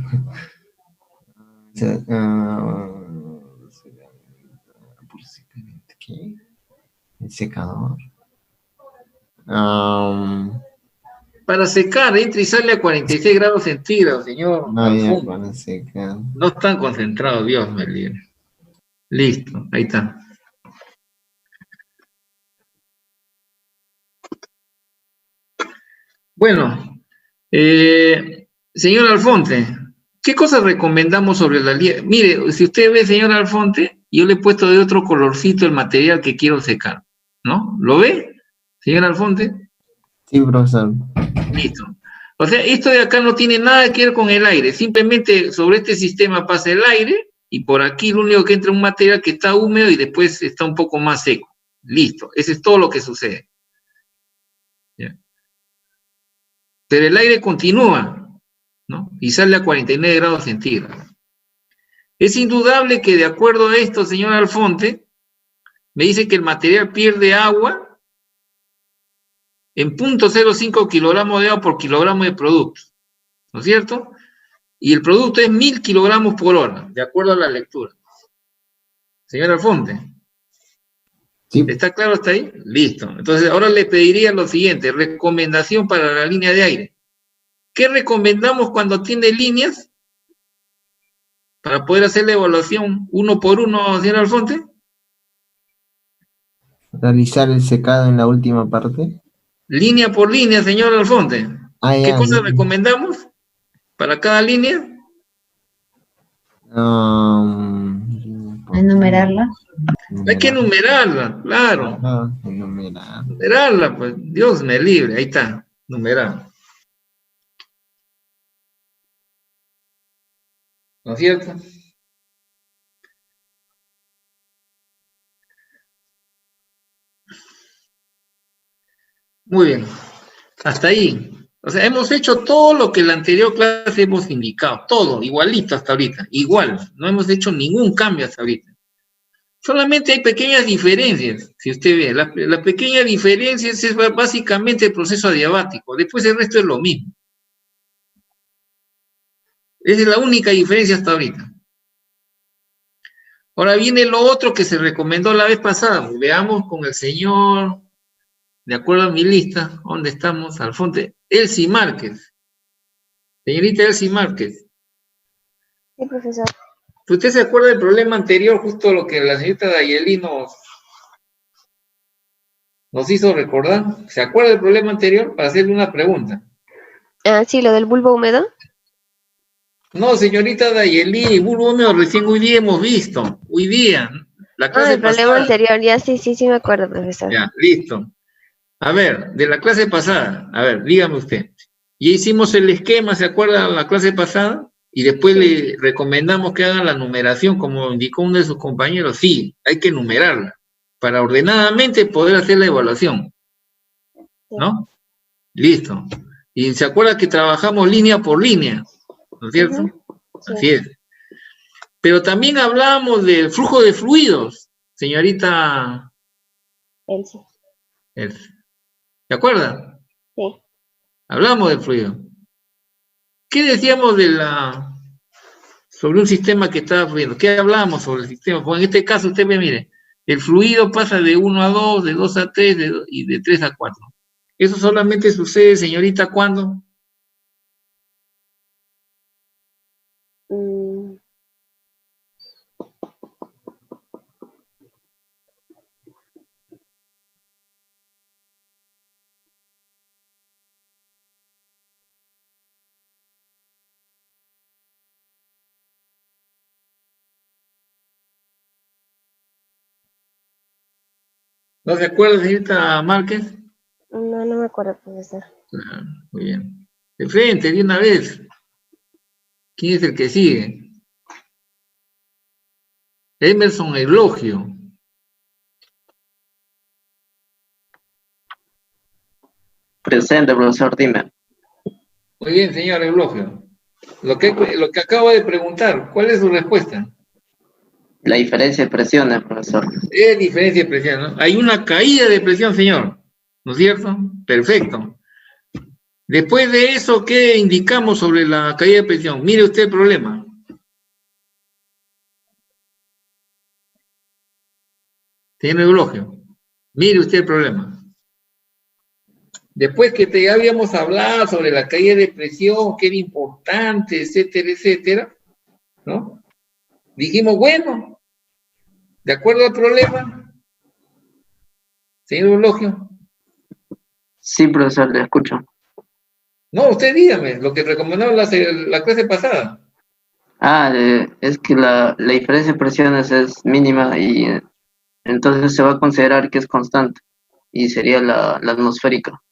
¿Qué? El secador. Para secar, entra y sale a 46 grados centígrados, señor. Para secar. No están concentrados, Dios me libre. Listo, ahí está. Bueno, señor Alfonte, ¿qué cosas recomendamos sobre la línea? Mire, si usted ve, señor Alfonte, yo le he puesto de otro colorcito el material que quiero secar, ¿no? ¿Lo ve, señor Alfonte? Sí, profesor. Listo. O sea, esto de acá no tiene nada que ver con el aire, simplemente sobre este sistema pasa el aire y por aquí lo único que entra es un material que está húmedo y después está un poco más seco. Listo, eso es todo lo que sucede. ¿Ya? Pero el aire continúa, ¿no? Y sale a 49 grados centígrados. Es indudable que de acuerdo a esto, señor Alfonte, me dice que el material pierde agua en 0.05 kilogramos de agua por kilogramo de producto, ¿no es cierto? Y el producto es 1000 kilogramos por hora, de acuerdo a la lectura. Señor Alfonte. Sí. ¿Está claro hasta ahí? Listo. Entonces, ahora le pediría lo siguiente, recomendación para la línea de aire. ¿Qué recomendamos cuando tiene líneas para poder hacer la evaluación uno por uno, señor Alfonte? Realizar el secado en la última parte. Línea por línea, señor Alfonte. ¿Qué cosas recomendamos para cada línea? Enumerarla. Hay que enumerarla, claro. Numerarla, pues, Dios me libre, ahí está, numerarla. ¿No es cierto? Muy bien, hasta ahí. O sea, hemos hecho todo lo que en la anterior clase hemos indicado, todo, igualito hasta ahorita, igual, no hemos hecho ningún cambio hasta ahorita. Solamente hay pequeñas diferencias, si usted ve, la pequeña diferencia es básicamente el proceso adiabático, después el resto es lo mismo. Esa es la única diferencia hasta ahorita. Ahora viene lo otro que se recomendó la vez pasada, veamos con el señor, de acuerdo a mi lista, ¿dónde estamos? Alfonte, Elsie Márquez. Señorita Elsie Márquez. Sí, profesor. ¿Usted se acuerda del problema anterior, justo lo que la señorita Dayeli nos hizo recordar? ¿Se acuerda del problema anterior? Para hacerle una pregunta. Sí, lo del bulbo húmedo. No, señorita Dayeli, bulbo húmedo recién hoy día hemos visto. Hoy día, la clase el problema pasada. anterior, ya sí me acuerdo, profesor. Ya, listo. A ver, de la clase pasada, a ver, dígame usted. Ya hicimos el esquema, ¿se acuerda la clase pasada? Y después le recomendamos que hagan la numeración, como indicó uno de sus compañeros. Sí, hay que numerarla, para ordenadamente poder hacer la evaluación. ¿No? Listo. Y se acuerda que trabajamos línea por línea, ¿no es cierto? Sí. Así es. Pero también hablábamos del flujo de fluidos, señorita Elsie. ¿Se acuerda? Sí. Hablamos del fluido. ¿Qué decíamos sobre un sistema que estaba fluyendo? ¿Qué hablábamos sobre el sistema? Pues en este caso, usted ve, mire, el fluido pasa de 1 a 2, de 2 a 3 y de 3 a 4. ¿Eso solamente sucede, señorita, cuándo? ¿No se acuerda, señorita Márquez? No me acuerdo, profesor. Muy bien. De frente, de una vez. ¿Quién es el que sigue? Emerson Eulogio. Presente, profesor, dime. Muy bien, señor Eulogio. Lo que acabo de preguntar, ¿cuál es su respuesta? La diferencia de presiones, profesor. Es diferencia de presión, ¿no? Hay una caída de presión, señor. ¿No es cierto? Perfecto. Después de eso, ¿qué indicamos sobre la caída de presión? Mire usted el problema. Señor Eulogio, mire usted el problema. Después que ya habíamos hablado sobre la caída de presión, que era importante, etcétera, etcétera, ¿no? Dijimos, bueno, de acuerdo al problema, señor Eulogio. Sí, profesor, le escucho. No, usted dígame, lo que recomendaba la clase pasada. Es que la diferencia de presiones es mínima y entonces se va a considerar que es constante y sería la atmosférica.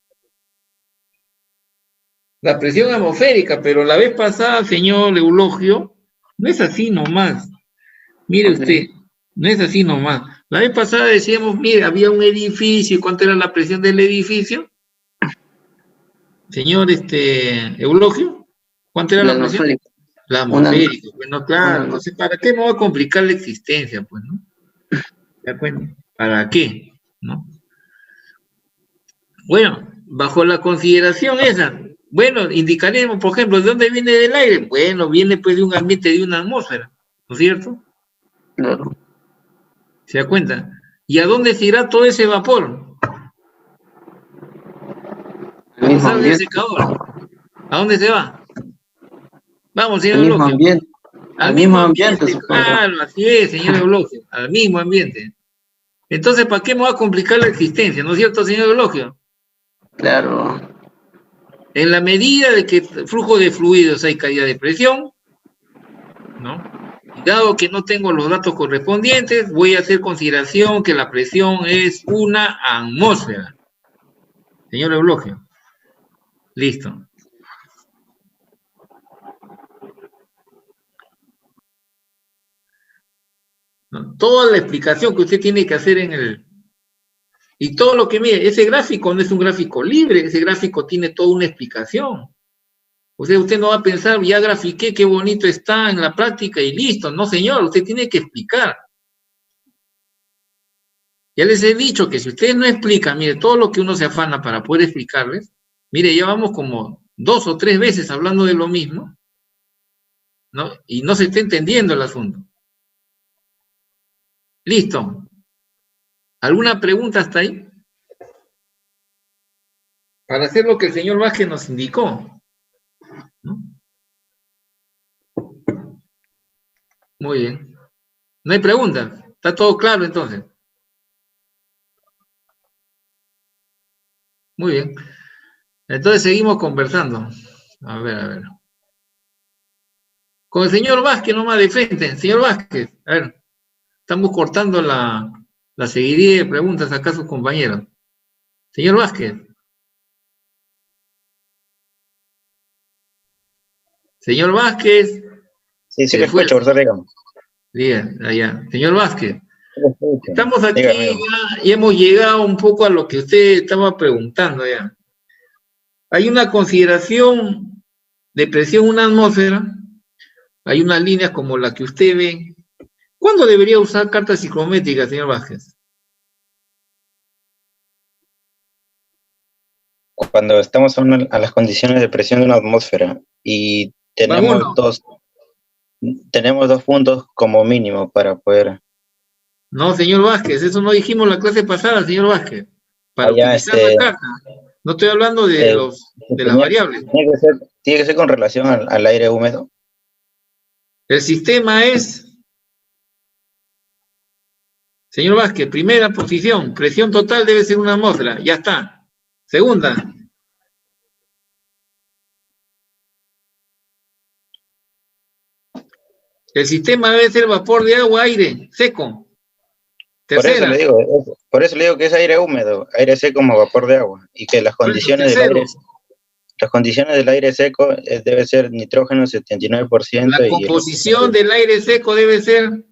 La presión atmosférica, pero la vez pasada, señor Eulogio, no es así nomás. Mire usted, no es así nomás. La vez pasada decíamos, mire, había un edificio, ¿cuánto era la presión del edificio? Señor Eulogio, ¿cuánto era la presión? La atmosférica. Bueno, claro, no sé, ¿para qué me va a complicar la existencia? Pues, ¿no? ¿De acuerdo? ¿Para qué? ¿No? Bueno, bajo la consideración esa, bueno, indicaremos, por ejemplo, ¿de dónde viene del aire? Bueno, viene pues de un ambiente, de una atmósfera, ¿no es cierto? Claro. ¿Se da cuenta? ¿Y a dónde se irá todo ese vapor? Cuando sale del secador. ¿A dónde se va? Vamos, señor Al mismo Eulogio. ambiente. Al mismo ambiente, supongo. Claro, así es, señor Eulogio. Al mismo ambiente. Entonces, ¿para qué me va a complicar la existencia? ¿No es cierto, señor Eulogio? Claro. En la medida de que flujo de fluidos hay caída de presión, ¿no? Y dado que no tengo los datos correspondientes, voy a hacer consideración que la presión es una atmósfera. Señor Eulogio. Listo. ¿No? Toda la explicación que usted tiene que hacer en el... Y todo lo que mire, ese gráfico no es un gráfico libre, ese gráfico tiene toda una explicación. O sea, usted no va a pensar, ya grafiqué, qué bonito está en la práctica y listo. No, señor, usted tiene que explicar. Ya les he dicho que si ustedes no explican, mire, todo lo que uno se afana para poder explicarles, mire, ya vamos como 2 o 3 veces hablando de lo mismo, ¿no? Y no se está entendiendo el asunto. Listo. ¿Alguna pregunta hasta ahí? Para hacer lo que el señor Vázquez nos indicó, ¿no? Muy bien. No hay preguntas. ¿Está todo claro entonces? Muy bien. Entonces seguimos conversando. A ver, a ver. Con el señor Vázquez nomás de frente. Señor Vázquez, a ver. Estamos cortando la seguidilla de preguntas acá a sus compañeros. Señor Vázquez. Señor Vázquez. Sí, sí, lo escucho, profesor, dígame. Bien, allá. Señor Vázquez. Estamos aquí y hemos llegado un poco a lo que usted estaba preguntando ya. Hay una consideración de presión en una atmósfera. Hay unas líneas como la que usted ve. ¿Cuándo debería usar cartas psicométricas, señor Vázquez? Cuando estamos a las condiciones de presión de una atmósfera y tenemos dos puntos como mínimo para poder... No, señor Vázquez, eso no dijimos la clase pasada, señor Vázquez. Para utilizar la carta. No estoy hablando de las variables. Tiene que ser con relación al aire húmedo. El sistema es... Señor Vázquez, primera posición, presión total debe ser una atmósfera, ya está. Segunda. El sistema debe ser vapor de agua, aire, seco. Tercera. Por eso le digo que es aire húmedo, aire seco como vapor de agua, y que las condiciones del aire seco debe ser nitrógeno 79%. La composición del aire seco debe ser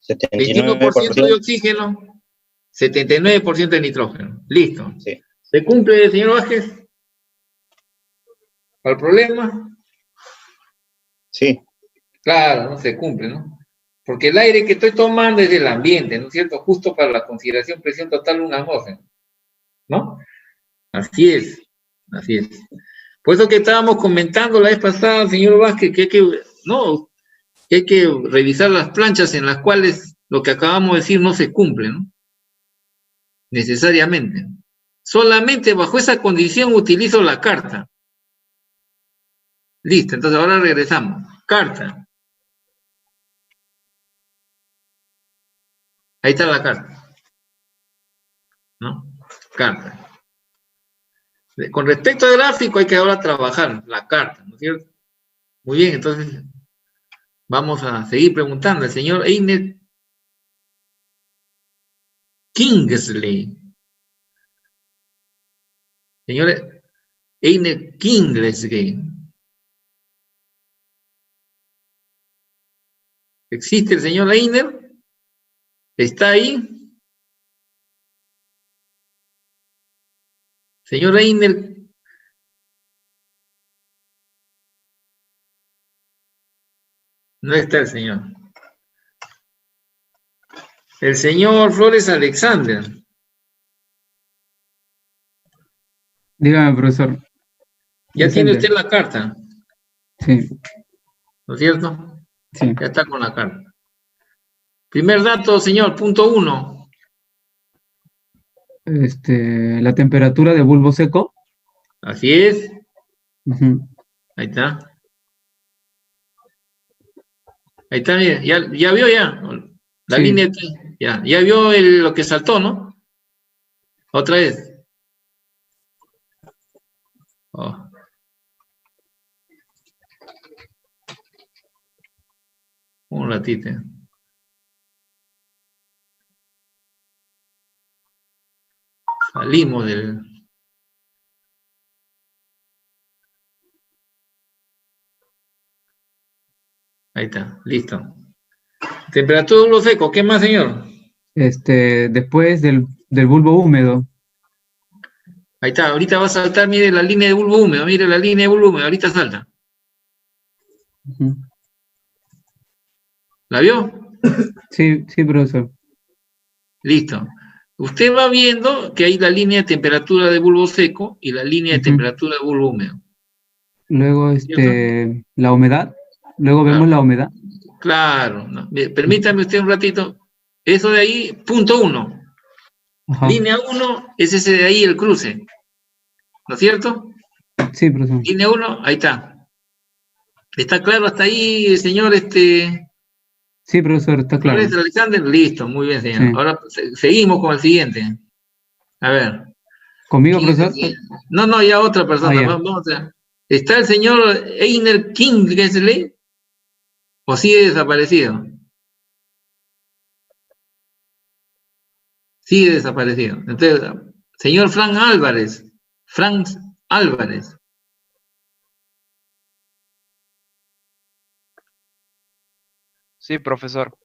21% de oxígeno, 79% de nitrógeno. Listo. Sí. ¿Se cumple, señor Vázquez? ¿Cuál problema? Sí. Claro, no se cumple, ¿no? Porque el aire que estoy tomando es del ambiente, ¿no es cierto? Justo para la consideración presión total de una atmósfera, ¿no? Así es, así es. Por eso que estábamos comentando la vez pasada, señor Vázquez, que hay que revisar las planchas en las cuales lo que acabamos de decir no se cumple, ¿no? Necesariamente. Solamente bajo esa condición utilizo la carta. Listo, entonces ahora regresamos. Carta. Ahí está la carta. ¿No? Carta. Con respecto al gráfico hay que ahora trabajar la carta, ¿no es cierto? Muy bien, entonces vamos a seguir preguntando. El señor Einer Kingsley. Señor Einer Kingsley. ¿Existe el señor Einer? ¿Está ahí? Señor Einer. No está el señor. El señor Flores Alexander. Dígame, profesor. Ya tiene usted la carta. Sí. ¿No es cierto? Sí. Ya está con la carta. Primer dato, señor, punto 1. La temperatura de bulbo seco. Así es. Ujú. Ahí está. Ahí está, mire, ya vio ya. La Sí. línea aquí. Ya vio lo que saltó, ¿no? Otra vez. Oh. Un ratito. Salimos del... Ahí está, listo. Temperatura de bulbo seco, ¿qué más, señor? Después del bulbo húmedo. Ahí está, ahorita va a saltar, mire la línea de bulbo húmedo, mire la línea de bulbo húmedo, ahorita salta. Ujú. ¿La vio? Sí, profesor. Listo. Usted va viendo que hay la línea de temperatura de bulbo seco y la línea de temperatura de bulbo húmedo. Luego, la humedad. Luego vemos la humedad. Claro. No. Permítame usted un ratito. Eso de ahí, punto 1. Ajá. Línea 1 es ese de ahí, el cruce. ¿No es cierto? Sí, profesor. Línea 1, ahí está. ¿Está claro hasta ahí, señor? Sí, profesor, está claro. Alexander, listo, muy bien, señor. Sí. Ahora seguimos con el siguiente. A ver. ¿Conmigo, profesor? No, ya otra persona. Ya. Vamos a... ¿Está el señor Einer King, que es ley? ¿O sigue desaparecido? Sigue desaparecido. Entonces, señor Frank Álvarez. Frank Álvarez. Sí, profesor.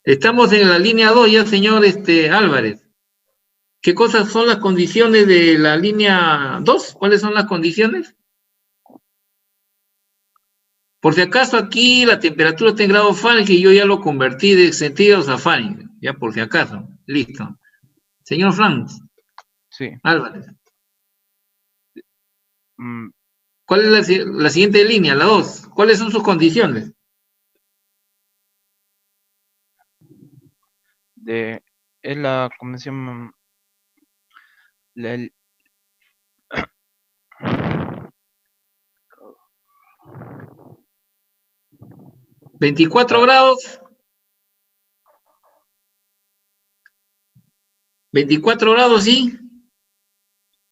Estamos en la línea 2 ya, señor Álvarez. ¿Qué cosas son las condiciones de la línea 2? ¿Cuáles son las condiciones? Por si acaso aquí la temperatura está en grados Fahrenheit y yo ya lo convertí de centígrados a Fahrenheit. Ya por si acaso. Listo. Señor Frank. Sí. Álvarez. ¿Cuál es la siguiente línea, la 2? ¿Cuáles son sus condiciones? Es la convención... 24 grados. 24 grados, sí.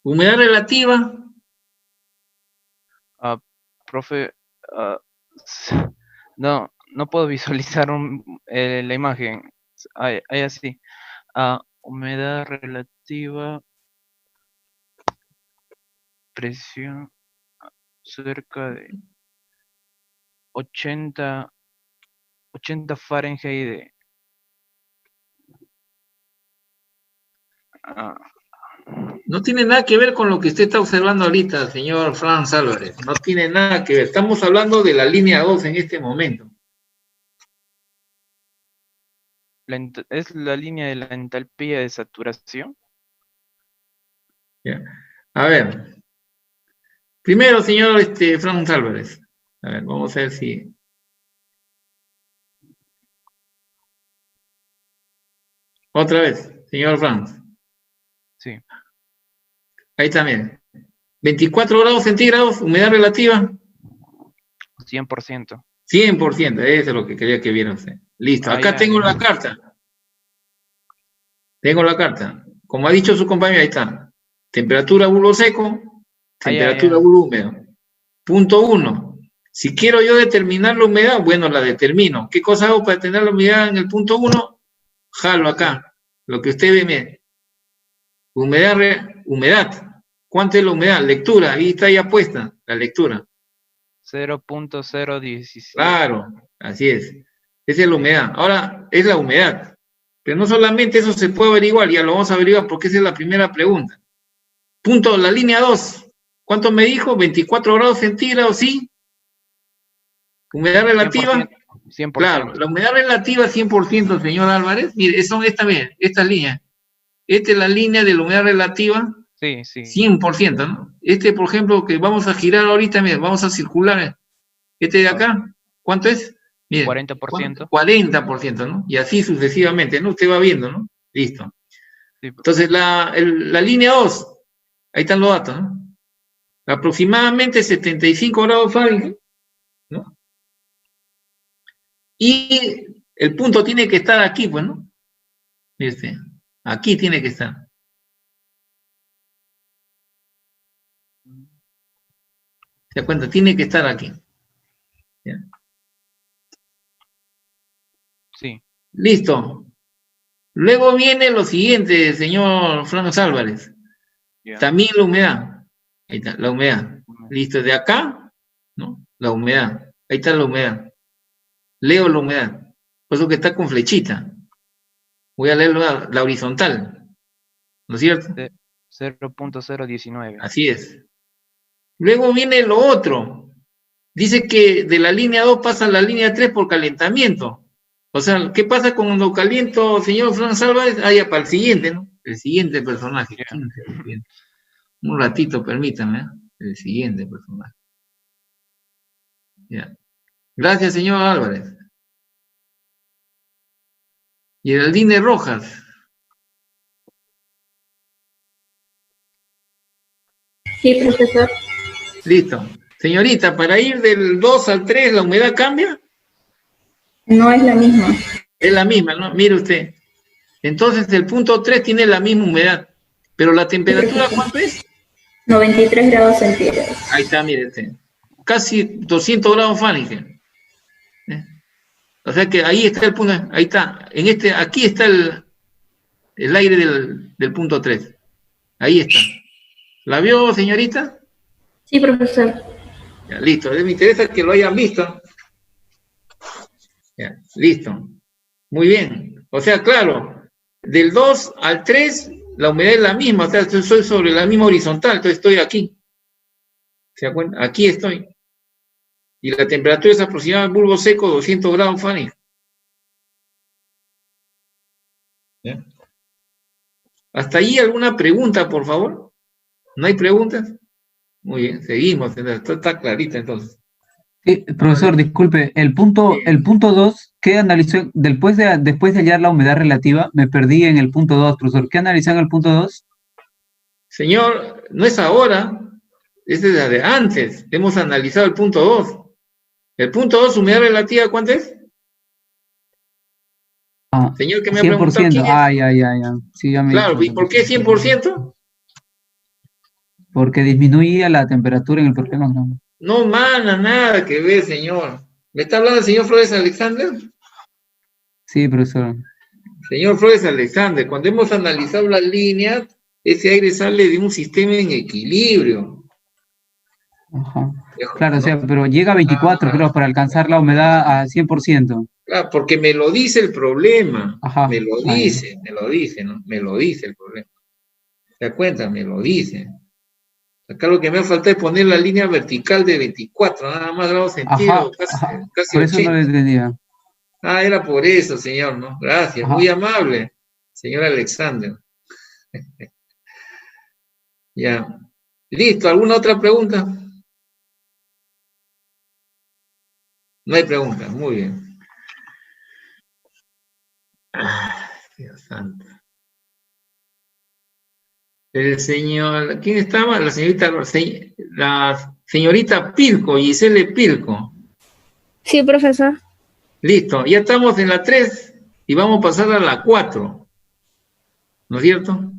Humedad relativa. Profe, no puedo visualizar la imagen. Ahí así. Humedad relativa. Presión cerca de 80 Fahrenheit de... No tiene nada que ver con lo que usted está observando ahorita, señor Franz Álvarez. No tiene nada que ver. Estamos hablando de la línea 2 en este momento. ¿Es la línea de la entalpía de saturación? Ya. A ver. Primero, señor Franz Álvarez. A ver, vamos a ver si... Otra vez, señor Franz. Sí. Ahí también. 24 grados centígrados, humedad relativa. 100%. 100%, eso es lo que quería que vieran usted. Listo, acá tengo la carta. Tengo la carta. Como ha dicho su compañero, ahí está. Temperatura bulbo seco, temperatura bulbo húmedo. Punto 1. Si quiero yo determinar la humedad, bueno, la determino. ¿Qué cosa hago para determinar la humedad en el punto 1? Jalo acá. Lo que usted ve, mire. Humedad. ¿Cuánto es la humedad? Lectura. Ahí está ya puesta la lectura. 0.017. Claro, así es. Esa es la humedad. Ahora, es la humedad. Pero no solamente eso se puede averiguar, ya lo vamos a averiguar porque esa es la primera pregunta. Punto, la línea 2. ¿Cuánto me dijo? 24 grados centígrados, ¿sí? ¿Humedad relativa? 100%. Claro, la humedad relativa 100%, señor Álvarez. Mire, son estas líneas. Esta es la línea de la humedad relativa. Sí. 100%, ¿no? Por ejemplo, que vamos a girar ahorita, mira, vamos a circular. De acá, ¿cuánto es? Miren, 40%. 40%, ¿no? Y así sucesivamente, ¿no? Usted va viendo, ¿no? Listo. Sí, Entonces, la línea 2, ahí están los datos, ¿no? Aproximadamente 75 grados Fahrenheit, ¿no? Y el punto tiene que estar aquí, pues, ¿no? Mire, aquí tiene que estar. ¿Se da cuenta? Tiene que estar aquí. ¿Ya? Sí. Listo. Luego viene lo siguiente, señor Franz Álvarez. Ya. También la humedad. Ahí está, la humedad. Listo, de acá, ¿no? La humedad. Ahí está la humedad. Leo la humedad. Por eso que está con flechita. Voy a leer la horizontal. ¿No es cierto? 0.019. Así es. Luego viene lo otro. Dice que de la línea 2 pasa a la línea 3 por calentamiento. O sea, ¿qué pasa cuando caliento, señor Franz Álvarez? Ah, ya para el siguiente, ¿no? El siguiente personaje. Yeah. Un ratito, permítame, ¿eh? El siguiente personaje. Ya. Gracias, señor Álvarez. Geraldine Rojas. Sí, profesor. Listo. Señorita, para ir del 2 al 3, ¿la humedad cambia? No es la misma. Es la misma, ¿no? Mire usted. Entonces el punto 3 tiene la misma humedad. Pero la temperatura, ¿cuánto es? 93 grados centígrados. Ahí está, mire usted. Casi 200 grados Fahrenheit. O sea que ahí está el punto, ahí está. Aquí está el aire del punto 3. Ahí está. ¿La vio, señorita? Sí, profesor. Ya, listo. Me interesa que lo hayan visto. Ya, listo. Muy bien. O sea, claro, del 2 al 3, la humedad es la misma. O sea, soy sobre la misma horizontal. Entonces estoy aquí. ¿Se da cuenta? Aquí estoy. Y la temperatura es aproximadamente bulbo seco 200 grados Fahrenheit. ¿Ya? ¿Hasta ahí alguna pregunta, por favor? ¿No hay preguntas? Muy bien, seguimos. Está clarita entonces. Profesor, disculpe, el punto 2, ¿qué analizó? Después de hallar la humedad relativa, me perdí en el punto 2, profesor. ¿Qué analizó en el punto 2? Señor, no es ahora, es desde antes. Hemos analizado el punto 2. El punto 2, humedad relativa, ¿cuánto es? Señor, que me ha preguntado 100%. quién es. Ya. Sí, ya me Claro, ¿y por qué 100%? Porque disminuía la temperatura en el problema. No, nada que ver, señor. ¿Me está hablando el señor Flores Alexander? Sí, profesor. Señor Flores Alexander, cuando hemos analizado las líneas, ese aire sale de un sistema en equilibrio. Ajá. Claro, o sea, pero llega a 24, creo, para alcanzar la humedad a 100%. Claro, porque me lo dice el problema. Ajá. Me lo dice, ¿no? Me lo dice el problema. ¿Se da cuenta? Me lo dice. Acá lo que me falta es poner la línea vertical de 24, nada más grados centígrados, casi por eso 80. no lo entendía. Ah, era por eso, señor, ¿no? Gracias, muy amable, señor Alexander. Ya. Listo, ¿alguna otra pregunta? No hay preguntas, muy bien. Dios santo. El señor, ¿quién estaba? La señorita Pirco, Gisele Pirco. Sí, profesor. Listo, ya estamos en la 3 y vamos a pasar a la 4. ¿No es cierto?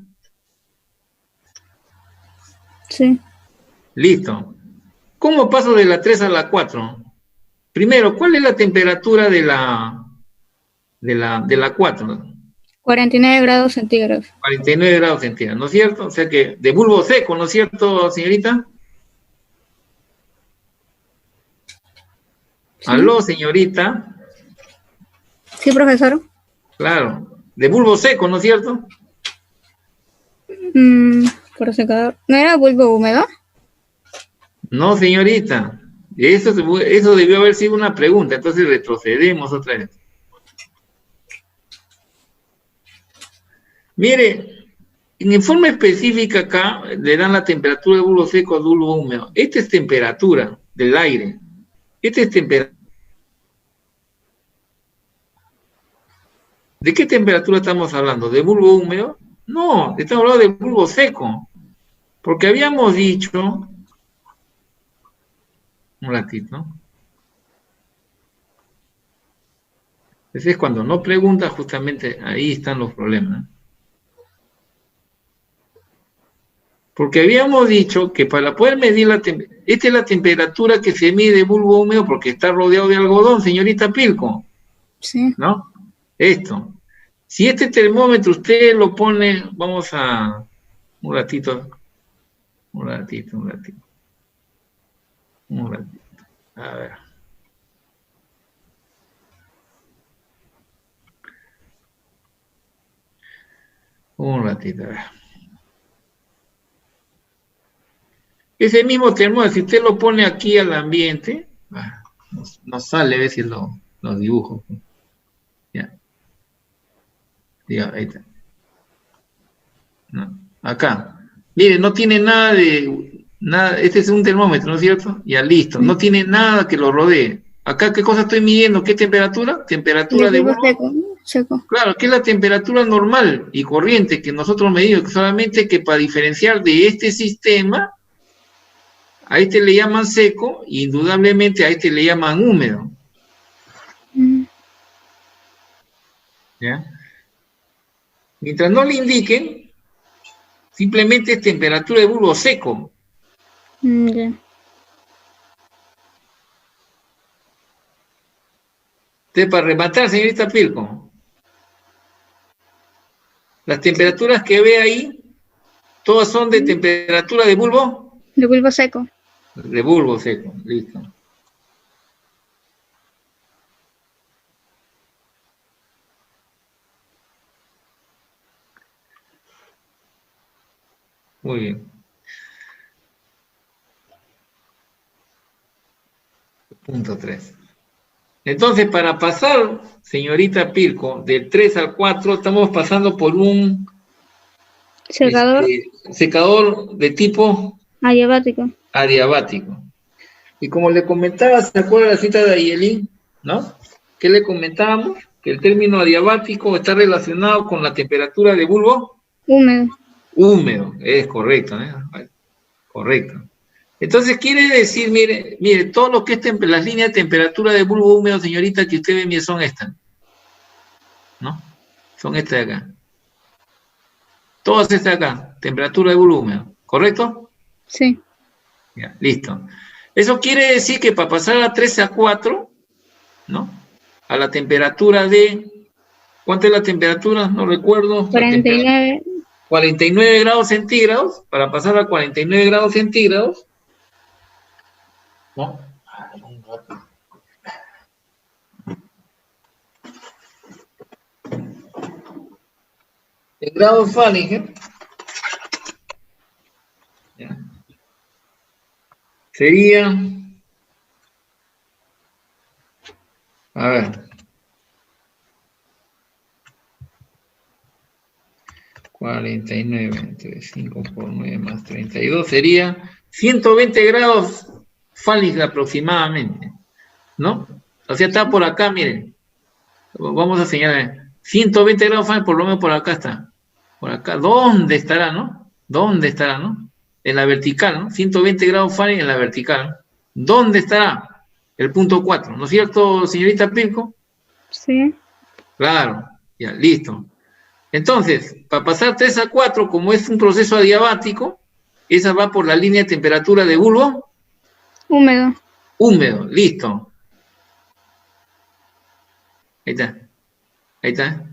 Sí. Listo. ¿Cómo paso de la 3 a la 4? Primero, ¿cuál es la temperatura de la 4? 49 grados centígrados. 49 grados centígrados, ¿no es cierto? O sea que de bulbo seco, ¿no es cierto, señorita? Sí. Aló, señorita. Sí, profesor. Claro, de bulbo seco, ¿no es cierto? Por secador. ¿No era bulbo húmedo? No, señorita. Eso debió haber sido una pregunta, entonces retrocedemos otra vez. Mire, en forma específica acá le dan la temperatura de bulbo seco a bulbo húmedo. Esta es temperatura del aire. Esta es temperatura ¿De qué temperatura estamos hablando? ¿De bulbo húmedo? No, estamos hablando de bulbo seco. Porque habíamos dicho... Un ratito. Ese es cuando no pregunta, justamente ahí están los problemas. Porque habíamos dicho que para poder medir la temperatura, esta es la temperatura que se mide bulbo húmedo porque está rodeado de algodón, señorita Pilco. Sí. ¿No? Esto. Si este termómetro usted lo pone, vamos a... Un ratito. A ver. Un ratito, a ver. Ese mismo termómetro, si usted lo pone aquí al ambiente, no sale, a ver si los dibujo. Ya. Ahí está. No, acá. Mire, no tiene nada de... este es un termómetro, ¿no es cierto? Ya, listo. No tiene nada que lo rodee. Acá, ¿qué cosa estoy midiendo? ¿Qué temperatura? Temperatura de bulbo seco. Claro, que es la temperatura normal y corriente que nosotros medimos, solamente que para diferenciar de este sistema, a este le llaman seco, y indudablemente a este le llaman húmedo. ¿Ya? Mientras no le indiquen, simplemente es temperatura de bulbo seco. Ya. Entonces, para rematar, señorita Pilco, las temperaturas que ve ahí, todas son de temperatura de bulbo. De bulbo seco. De bulbo seco, listo. Muy bien. Punto 3. Entonces, para pasar, señorita Pilco, del 3 al 4, estamos pasando por un Secador. Secador de tipo Adiabático. adiabático. Y como le comentaba, ¿se acuerda la cita de Ayelin? ¿No? ¿Qué le comentábamos? Que el término adiabático está relacionado con la temperatura de bulbo Húmedo. húmedo. Es correcto, ¿eh? Correcto. Entonces quiere decir, mire, todo lo que es las líneas de temperatura de bulbo húmedo, señorita, que usted ve, mire, son estas. ¿No? Son estas de acá. Todas estas de acá, temperatura de bulbo húmedo. ¿Correcto? Sí. Ya, listo. Eso quiere decir que para pasar a 3 a 4, ¿no? A la temperatura de... ¿Cuánto es la temperatura? No recuerdo. 49. 49 grados centígrados. Para pasar a 49 grados centígrados, ¿no? En grados Fahrenheit, ¿ya? Sería, a ver, 49 entre 5 por 9 más 32 sería 120 grados Fahrenheit aproximadamente, ¿no? O sea, está por acá, miren. Vamos a señalar 120 grados Fahrenheit, por lo menos por acá está. Por acá, ¿dónde estará, no? ¿Dónde estará, no? En la vertical, ¿no? 120 grados Fahrenheit en la vertical. ¿Dónde estará? El punto 4, ¿no es cierto, señorita Pilco? Sí. Claro, ya, listo. Entonces, para pasar 3 a 4, como es un proceso adiabático, esa va por la línea de temperatura de bulbo Húmedo. húmedo, listo. Ahí está. Ahí está.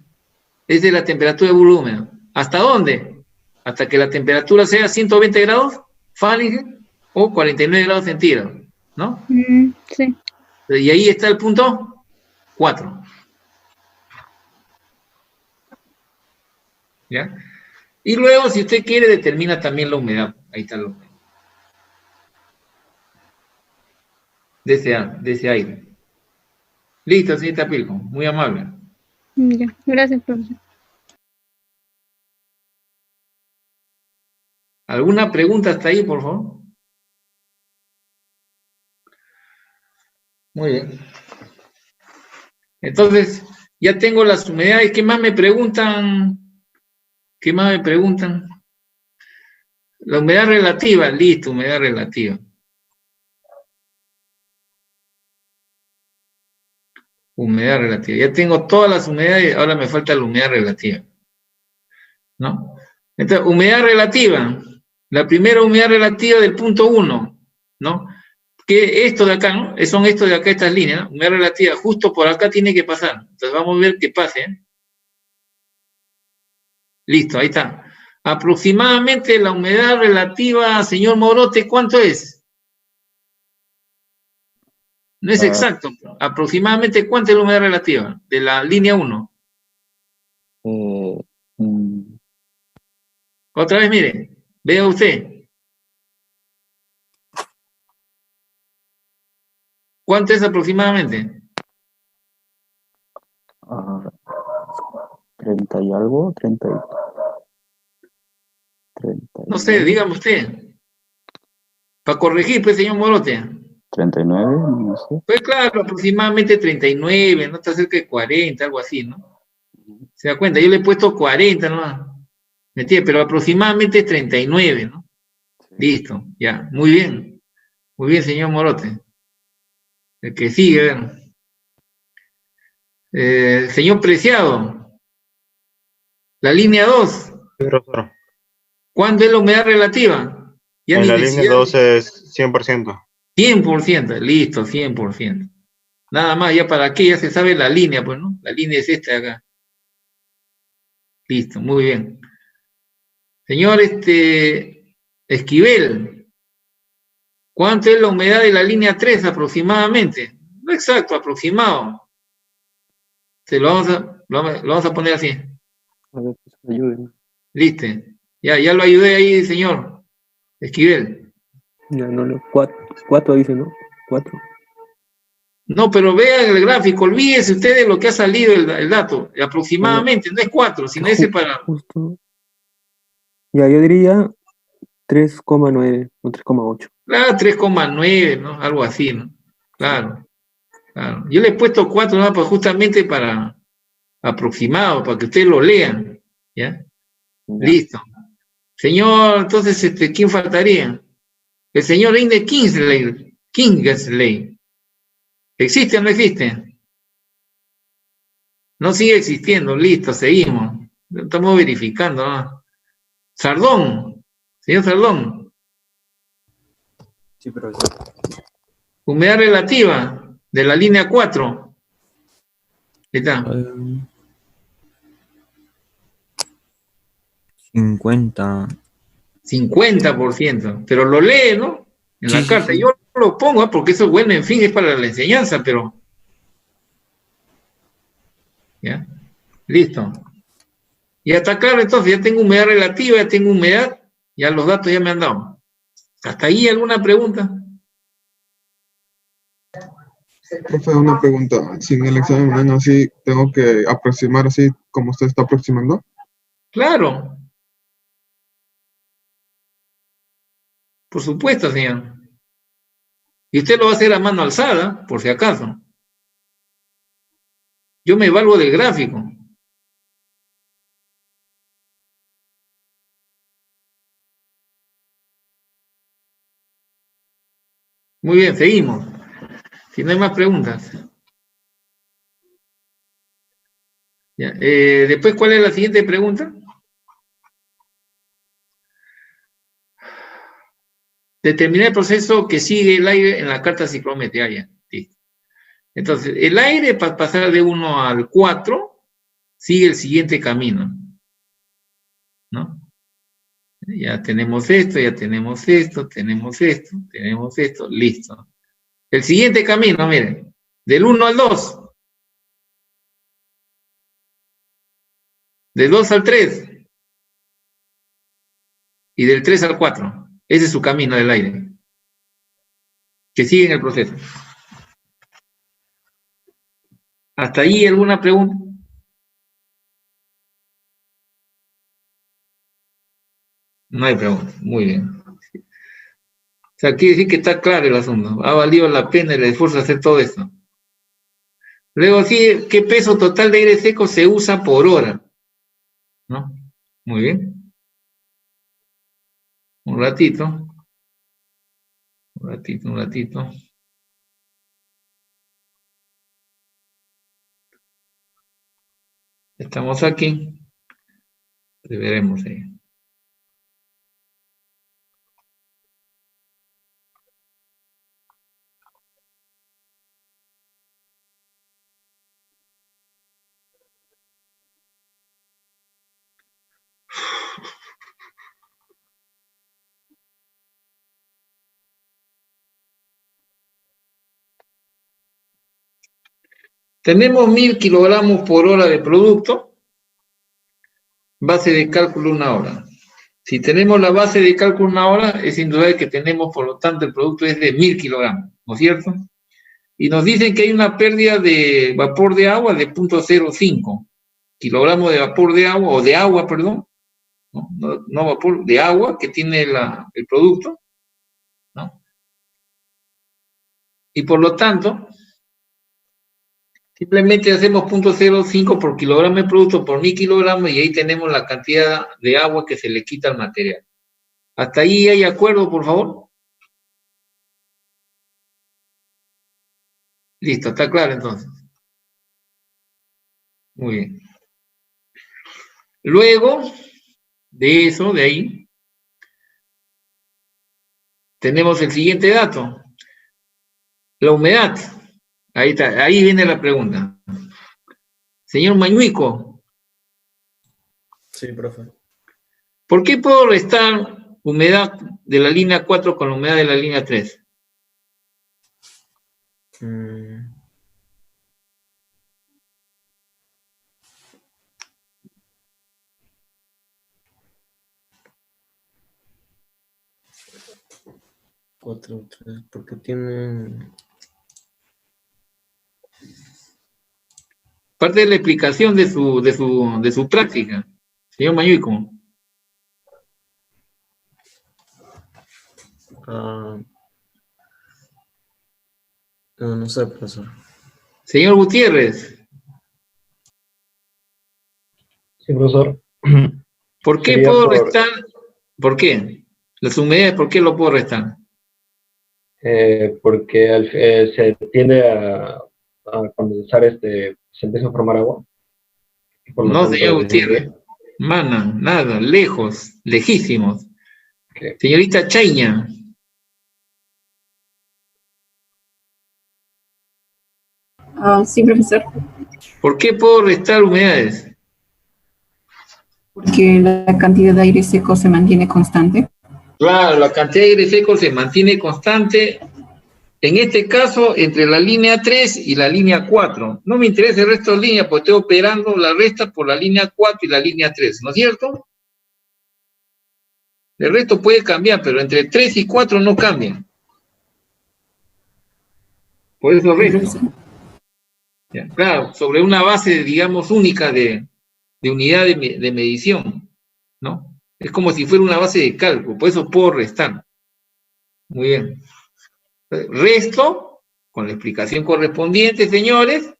Esa es la temperatura de bulbo húmedo. ¿Hasta dónde? Hasta que la temperatura sea 120 grados Fahrenheit o 49 grados centígrados, ¿no? Sí. Y ahí está el punto 4. ¿Ya? Y luego, si usted quiere, determina también la humedad. Ahí está la humedad. De ese aire. Listo, señorita Pilco. Muy amable. Ya. Gracias, profesor. ¿Alguna pregunta hasta ahí, por favor? Muy bien. Entonces, Ya tengo las humedades. ¿Qué más me preguntan? ¿Qué más me preguntan? La humedad relativa, listo, humedad relativa. Humedad relativa. Ya tengo todas las humedades, ahora me falta la humedad relativa. ¿No? Entonces, humedad relativa. La primera humedad relativa del punto 1, ¿no? Que esto de acá, ¿no? Son estos de acá, estas líneas, ¿no? Humedad relativa, justo por acá tiene que pasar. Entonces vamos a ver qué pase, ¿eh? Listo, ahí está. Aproximadamente la humedad relativa, señor Morote, ¿cuánto es? No es exacto. Aproximadamente, ¿cuánto es la humedad relativa de la línea 1? Otra vez, mire, vea usted. ¿Cuánto es aproximadamente? 30 y algo, 30 No sé, dígame usted. Para corregir, pues, señor Morote. 39, no sé. Pues claro, aproximadamente 39, no está cerca de 40, algo así, ¿no? ¿Se da cuenta? Yo le he puesto 40 nomás. ¿Me entiende? Pero aproximadamente 39, ¿no? Listo, ya, muy bien. Muy bien, señor Morote. El que sigue, a ver. Señor Preciado, la línea 2. ¿Cuándo es la humedad relativa? Ya En ni la línea necesidad. 2 es 100%. 100%, listo, 100%. Nada más, ya para qué, ya se sabe la línea, pues, ¿no? La línea es esta de acá. Listo, muy bien. Señor Esquivel, ¿cuánto es la humedad de la línea 3 aproximadamente? No exacto, aproximado. Se lo vamos a poner así. A ver, pues ayúdenme. Listo. Ya lo ayudé ahí, señor Esquivel. Ya no le. 4 dice, ¿no? 4. No, pero vean el gráfico, olvídese usted de lo que ha salido el dato. Aproximadamente, no es 4, sino ese para. Justo. Ya, yo diría 3,9 o 3,8. Claro, 3,9, ¿no? Algo así, ¿no? Claro, claro. Yo le he puesto 4, ¿no? Pues justamente para aproximado, para que ustedes lo lean, ¿ya? Listo. Señor, entonces, ¿quién faltaría? El señor Ine Kingsley. ¿Existe o no existe? No sigue existiendo, listo, seguimos. Estamos verificando, ¿no? Sardón, señor Sardón. Sí, profesor. Humedad relativa de la línea 4. ¿Qué está? 50. 50%, pero lo lee, ¿no? En la carta. Sí. Yo lo pongo porque eso es bueno, en fin, es para la enseñanza, pero. ¿Ya? Listo. Ya está claro, entonces, ya tengo humedad relativa, ya tengo humedad, ya los datos ya me han dado. ¿Hasta ahí alguna pregunta? Profe, una pregunta. Si en el examen me dan así, ¿tengo que aproximar así como usted está aproximando? Claro. Por supuesto, señor. Y usted lo va a hacer a mano alzada, por si acaso. Yo me valgo del gráfico. Muy bien, seguimos. Si no hay más preguntas. Ya, después, ¿cuál es la siguiente pregunta? Determinar el proceso que sigue el aire en la carta ciclométrica. Ya, listo. Entonces, el aire para pasar de 1 al 4 sigue el siguiente camino, ¿no? Ya tenemos esto, ya tenemos esto, tenemos esto, tenemos esto, listo. El siguiente camino, miren, del 1 al 2, del 2 al 3 y del 3 al 4. Ese es su camino del aire, que sigue en el proceso. ¿Hasta ahí alguna pregunta? No hay pregunta, muy bien. O sea, quiere decir que está claro el asunto. Ha valido la pena el esfuerzo de hacer todo esto. Luego sí, ¿qué peso total de aire seco se usa por hora? ¿No? Muy bien. Un ratito. Un ratito. Estamos aquí. Veremos ahí. Tenemos 1000 kilogramos por hora de producto, base de cálculo 1 hora. Si tenemos la base de cálculo 1 hora, es indudable que tenemos, por lo tanto, el producto es de 1000 kilogramos, ¿no es cierto? Y nos dicen que hay una pérdida de vapor de agua de 0.05 kilogramos de vapor de agua, o de agua, perdón, no vapor, de agua que tiene el producto, ¿no? Y por lo tanto, simplemente hacemos 0.05 por kilogramo de producto por 1000 kilogramos y ahí tenemos la cantidad de agua que se le quita al material. ¿Hasta ahí hay acuerdo, por favor? Listo, está claro entonces. Muy bien. Luego de eso, de ahí, tenemos el siguiente dato. La humedad. Ahí está, ahí viene la pregunta. Señor Mañuico. Sí, profe. ¿Por qué puedo restar humedad de la línea 4 con la humedad de la línea 3? Cuatro, tres, porque tienen... Parte de la explicación de su práctica, señor Mañuico. No sé, profesor. Señor Gutiérrez. Sí, profesor. ¿Por qué Sería puedo por- restar? ¿Por qué? Las humedades, ¿por qué lo puedo restar? Porque se tiende a condensar, se empieza a formar agua. Y por lo No, tanto, señor disminuye. Gutiérrez. Mana, nada, lejos, lejísimos. Señorita Chaña. Sí, profesor, ¿Por qué puedo restar humedades? porque la cantidad de aire seco se mantiene constante. Claro, la cantidad de aire seco se mantiene constante, en este caso, entre la línea 3 y la línea 4. No me interesa el resto de líneas, porque estoy operando la resta por la línea 4 y la línea 3, ¿no es cierto? El resto puede cambiar, pero entre 3 y 4 no cambian. Por eso resto. Ya, claro, sobre una base, digamos, única de unidad de medición, ¿no? Es como si fuera una base de cálculo, por eso puedo restar. Muy bien. Resto, con la explicación correspondiente, señores,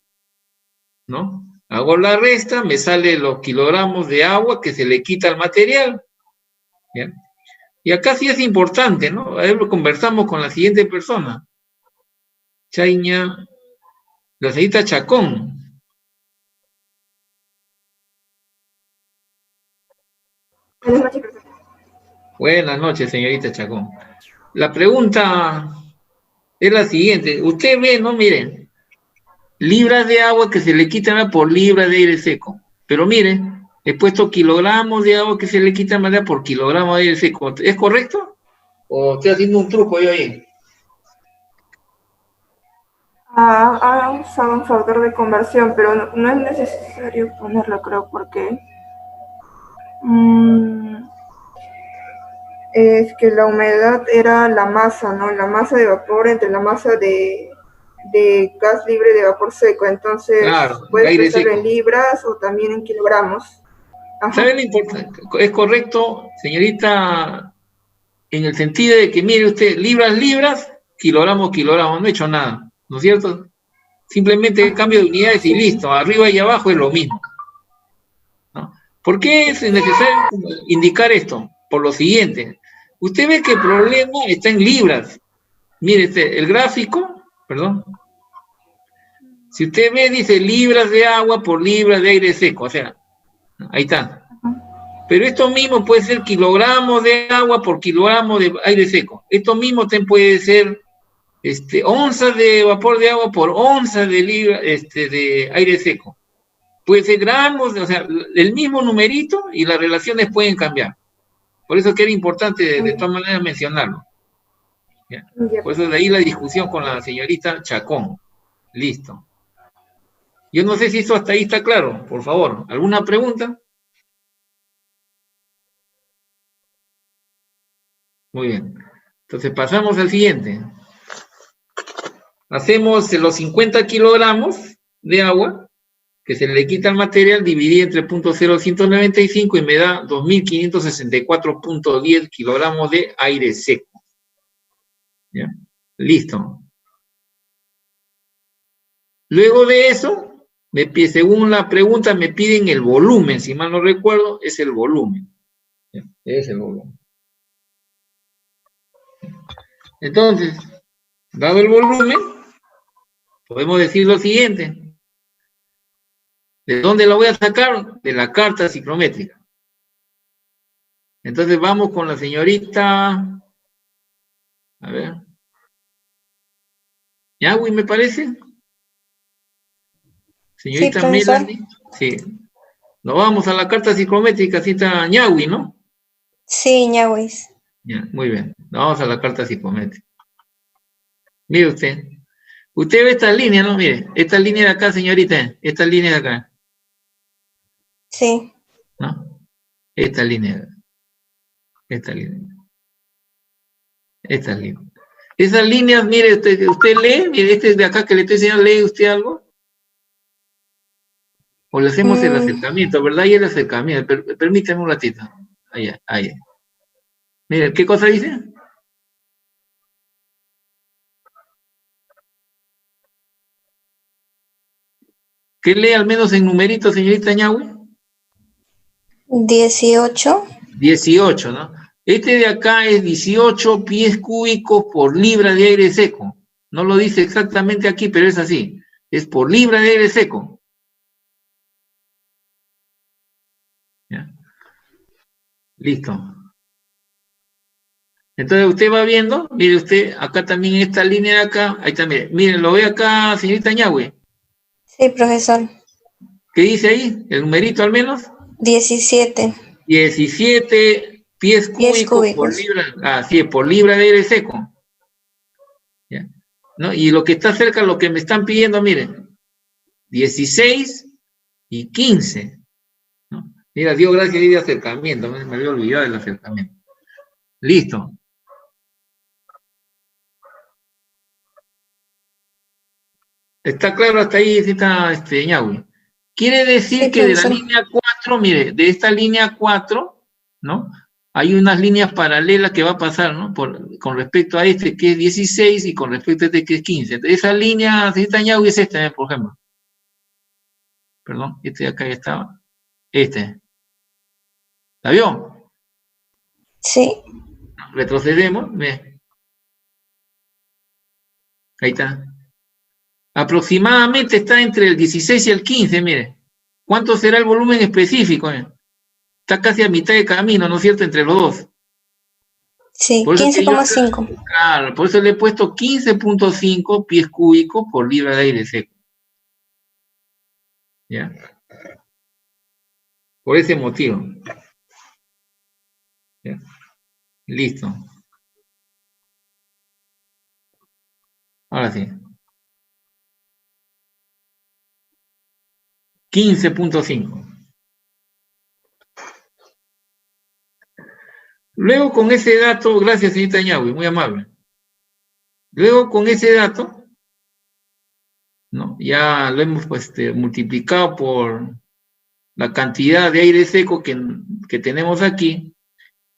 ¿no? Hago la resta, me sale los kilogramos de agua que se le quita al material. ¿Bien? Y acá sí es importante, ¿no? A ver, lo conversamos con la siguiente persona. Chaña, la señorita Chacón. Buenas noches, señorita Chacón. La pregunta es la siguiente. Usted ve, ¿no? Miren, libras de agua que se le quitan por libra de aire seco. Pero miren, he puesto kilogramos de agua que se le quitan por kilogramo de aire seco. ¿Es correcto? ¿O estoy haciendo un truco yo ahí? Ha usado un factor de conversión, pero no es necesario ponerlo, creo, porque es que la humedad era la masa, ¿no? La masa de vapor entre la masa de gas libre de vapor seco. Entonces, claro, puedes aire pensarlo seco. en libras o también en kilogramos. ¿Saben lo importante? Es correcto, señorita, en el sentido de que, mire usted, libras, kilogramos, no he hecho nada, ¿no es cierto? Simplemente el cambio de unidades y listo, arriba y abajo es lo mismo. ¿No? ¿Por qué es necesario indicar esto? Por lo siguiente, usted ve que el problema está en libras. Mire, el gráfico, perdón, si usted ve, dice libras de agua por libras de aire seco, o sea, ahí está. Pero esto mismo puede ser kilogramos de agua por kilogramo de aire seco. Esto mismo puede ser onzas de vapor de agua por onzas de de aire seco. Puede ser gramos, o sea, el mismo numerito y las relaciones pueden cambiar. Por eso que era importante de todas maneras mencionarlo. ¿Ya? Por eso de ahí la discusión con la señorita Chacón. Listo. Yo no sé si eso hasta ahí está claro. Por favor, ¿alguna pregunta? Muy bien. Entonces pasamos al siguiente. Hacemos los 50 kilogramos de agua que se le quita al material, dividí entre 0.0195 y me da 2.564.10 kilogramos de aire seco. ¿Ya? Listo. Luego de eso, según la pregunta, me piden el volumen, si mal no recuerdo, es el volumen. ¿Ya? Es el volumen. Entonces, dado el volumen, podemos decir lo siguiente. ¿De dónde la voy a sacar? De la carta ciclométrica. Entonces vamos con la señorita, a ver, Ñahui me parece. Señorita Sí, Melanie. Sí. Nos vamos a la carta ciclométrica, cita Ñahui, ¿no? Sí, Ñahuis. Ya, muy bien. Nos vamos a la carta psicométrica. Mire usted. Usted ve esta línea, ¿no? Mire, esta línea de acá, señorita. Esta línea de acá. Sí. ¿No? Esta línea. Esta línea. Esta línea. Esas líneas, mire, usted lee, mire, este de acá que le estoy enseñando, ¿lee usted algo? O le hacemos el acercamiento, ¿verdad? Y el acercamiento. Permítame un ratito. Ahí. Mire, ¿qué cosa dice? ¿Qué lee al menos en numeritos, señorita Ñahui? 18. 18, ¿no? Este de acá es 18 pies cúbicos por libra de aire seco. No lo dice exactamente aquí, pero es así. Es por libra de aire seco. ¿Ya? Listo. Entonces usted va viendo, mire usted, acá también esta línea de acá, ahí también, mire, lo ve acá, señorita Ñahui. Sí, profesor. ¿Qué dice ahí? ¿El numerito al menos? 17. 17 pies cúbicos por libra, sí, por libra de aire seco. ¿Ya? ¿No? Y lo que está cerca, lo que me están pidiendo, miren, 16 y 15. ¿No? Mira, Dios gracias y de acercamiento, me había olvidado del acercamiento. Listo. ¿Está claro hasta ahí, Ñahui? Quiere decir que de la línea 4, mire, de esta línea 4, ¿no? Hay unas líneas paralelas que va a pasar, ¿no? Con respecto a este que es 16 y con respecto a este que es 15. Entonces, esa línea, señorita Ñahui, es esta, por ejemplo. Perdón, este de acá ya estaba. Este. ¿La vio? Sí. Retrocedemos, ve. Ahí está. Aproximadamente está entre el 16 y el 15, mire. ¿Cuánto será el volumen específico? Está casi a mitad de camino, ¿no es cierto?, entre los dos. Sí, 15,5. Claro, por eso le he puesto 15.5 pies cúbicos por libra de aire seco. ¿Ya? Por ese motivo. ¿Ya? Listo. Ahora sí. 15.5. Luego con ese dato, gracias señorita Ñahui, muy amable. Luego con ese dato, ¿no? Ya lo hemos multiplicado por la cantidad de aire seco que tenemos aquí,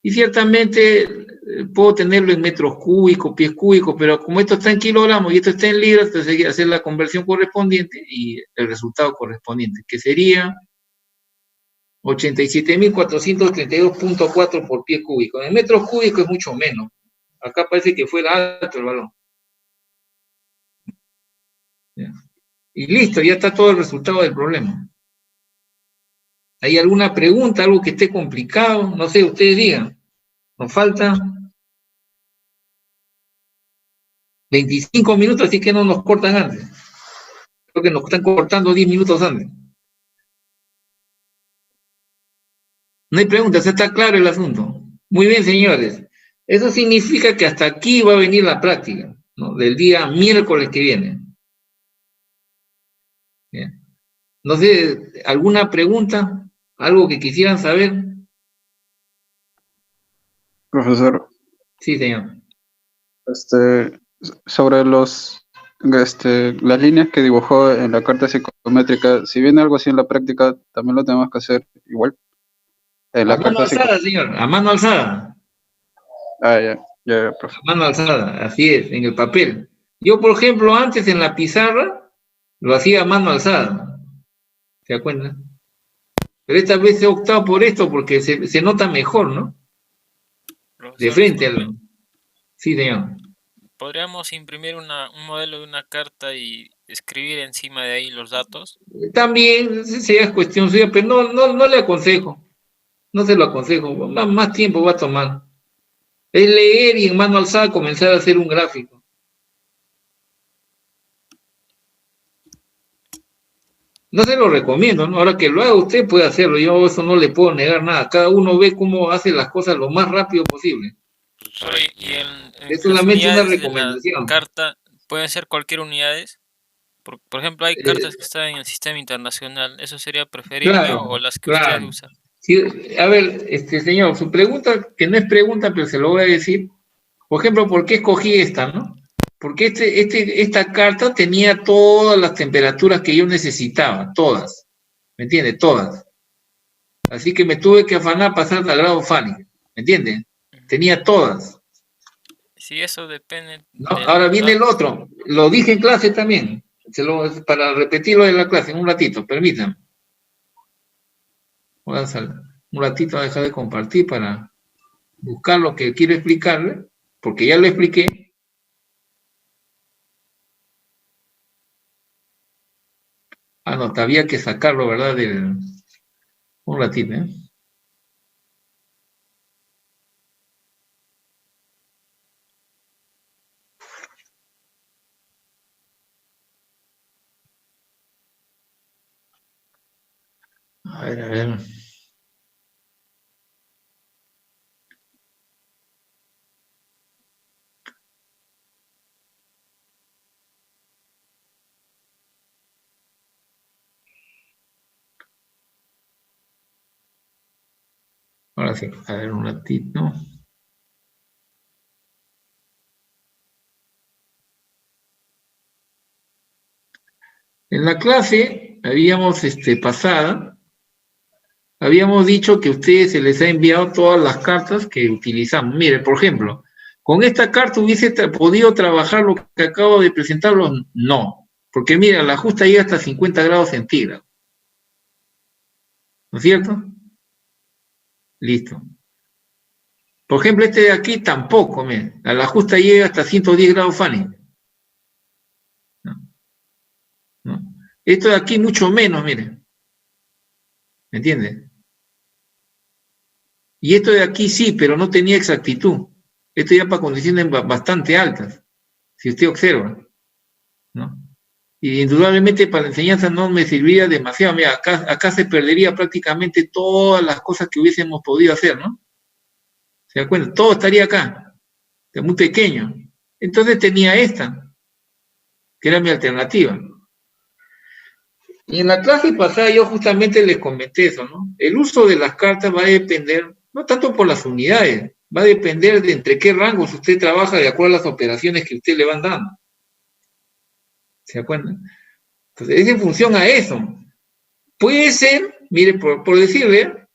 y ciertamente puedo tenerlo en metros cúbicos, pies cúbicos, pero como esto está en kilogramos y esto está en libras, entonces hay que hacer la conversión correspondiente y el resultado correspondiente, que sería 87.432.4 por pie cúbico. En metros cúbicos es mucho menos. Acá parece que fuera alto el valor. ¿Ya? Y listo, ya está todo el resultado del problema. ¿Hay alguna pregunta, algo que esté complicado? No sé, ustedes digan. Nos falta 25 minutos, así que no nos cortan antes. Creo que nos están cortando 10 minutos antes. No hay preguntas, está claro el asunto. Muy bien, señores. Eso significa que hasta aquí va a venir la práctica, ¿no? Del día miércoles que viene. Bien. No sé, ¿alguna pregunta? ¿Algo que quisieran saber? Profesor, Sí, señor. sobre las líneas que dibujó en la carta psicométrica, si viene algo así en la práctica, también lo tenemos que hacer igual. En la A mano carta alzada, señor, a mano alzada. Ya, profe. A mano alzada, así es, en el papel. Yo, por ejemplo, antes en la pizarra, lo hacía a mano alzada. ¿Se da cuenta? Pero esta vez he optado por esto porque se nota mejor, ¿no? De frente al... Sí, señor. ¿Podríamos imprimir un modelo de una carta y escribir encima de ahí los datos? También, esa es cuestión suya, pero no le aconsejo. No se lo aconsejo. Más tiempo va a tomar. Es leer y en mano alzada comenzar a hacer un gráfico. No se lo recomiendo, ¿no? Ahora que lo haga usted puede hacerlo. Yo eso no le puedo negar nada. Cada uno ve cómo hace las cosas lo más rápido posible. Y Es solamente una unidades de recomendación. la carta pueden ser cualquier unidades. Por ejemplo, hay cartas que están en el sistema internacional. ¿Eso sería preferible Claro, o las que claro. ustedes usan? Sí, a ver, señor, su pregunta, que no es pregunta, pero se lo voy a decir. Por ejemplo, ¿por qué escogí esta, no? Porque esta carta tenía todas las temperaturas que yo necesitaba, todas. ¿Me entiende? Todas. Así que me tuve que afanar pasar al grado Fahrenheit. ¿Me entiende? Tenía todas. Sí, eso depende. ¿No? Ahora viene el otro. Lo dije en clase también. Para repetirlo en la clase, en un ratito, permítanme. Voy a un ratito a dejar de compartir para buscar lo que quiero explicarle, porque ya lo expliqué. No, había que sacarlo, ¿verdad? Un ratito, ¿eh? A ver. Ahora sí, a ver un ratito. En la clase habíamos pasada, habíamos dicho que a ustedes se les ha enviado todas las cartas que utilizamos. Mire, por ejemplo, ¿con esta carta hubiese podido trabajar lo que acabo de presentarlo? No, porque mira, la justa llega hasta 50 grados centígrados. ¿No es cierto? Listo. Por ejemplo, este de aquí tampoco, miren, la justa llega hasta 110 grados Fahrenheit. ¿No? Esto de aquí mucho menos, miren. ¿Me entiendes? Y esto de aquí sí, pero no tenía exactitud. Esto ya para condiciones bastante altas, si usted observa, ¿no? Y indudablemente para la enseñanza no me serviría demasiado. Mira, acá se perdería prácticamente todas las cosas que hubiésemos podido hacer, ¿no? ¿Se da cuenta? Todo estaría acá, es muy pequeño. Entonces tenía esta, que era mi alternativa. Y en la clase pasada yo justamente les comenté eso, ¿no? El uso de las cartas va a depender, no tanto por las unidades, va a depender de entre qué rangos usted trabaja de acuerdo a las operaciones que usted le van dando. ¿Se da cuenta? Entonces es en función a eso. Puede ser, mire, por decirle,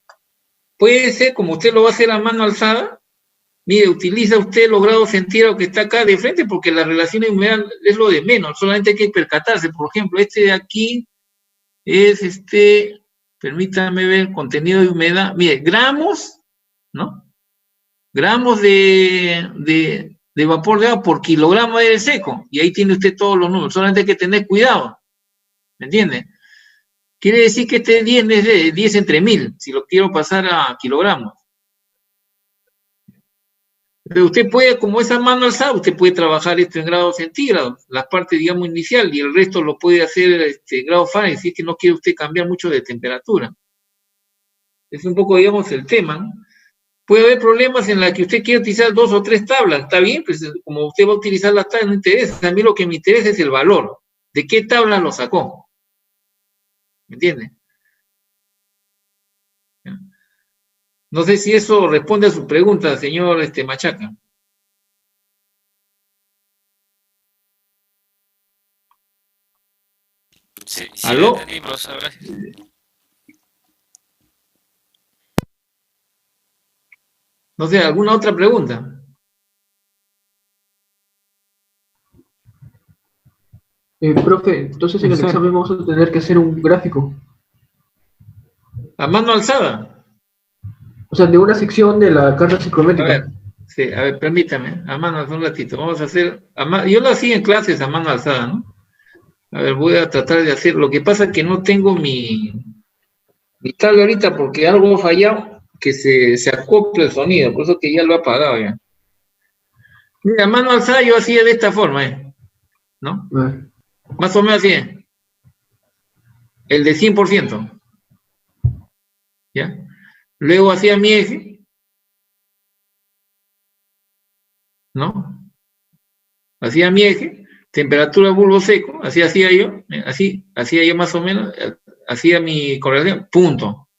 puede ser como usted lo va a hacer a mano alzada, Mire, utiliza usted los grados centígrados que está acá de frente porque la relación de humedad es lo de menos, solamente hay que percatarse. Por ejemplo, este de aquí es permítame ver, contenido de humedad, mire, gramos, ¿no? Gramos de vapor de agua por kilogramo de aire seco, y ahí tiene usted todos los números, solamente hay que tener cuidado, ¿me entiende? Quiere decir que este 10 es de 10 entre 1000, si lo quiero pasar a kilogramos. Pero usted puede, como es a mano alzada, usted puede trabajar esto en grados centígrados, la parte, digamos, inicial, y el resto lo puede hacer en grados Fahrenheit, si es que no quiere usted cambiar mucho de temperatura. Es un poco, digamos, el tema, ¿no? Puede haber problemas en la que usted quiere utilizar 2 o 3 tablas, está bien, pues como usted va a utilizar las tablas no interesa, a mí lo que me interesa es el valor, de qué tabla lo sacó, ¿me entiende? No sé si eso responde a su pregunta, señor Machaca. Sí, ¿Aló? entendí, profesor, gracias. No sé, ¿alguna otra pregunta? Profe, entonces en el examen vamos a tener que hacer un gráfico. ¿A mano alzada? O sea, de una sección de la carta psicométrica. Sí, a ver, permítame, a mano alzada un ratito. Vamos a hacer, yo lo hacía en clases a mano alzada, ¿no? A ver, voy a tratar de hacer, lo que pasa es que no tengo mi tabla ahorita porque algo ha fallado, que se acopla el sonido, por eso que ya lo he apagado ya. Mira, a mano alzada yo hacía de esta forma, ¿no? Más o menos así, el de 100%, ¿ya? Luego hacía mi eje, ¿no? Hacía mi eje, temperatura bulbo seco, así hacía yo, así hacía yo más o menos, hacía mi correlación, punto,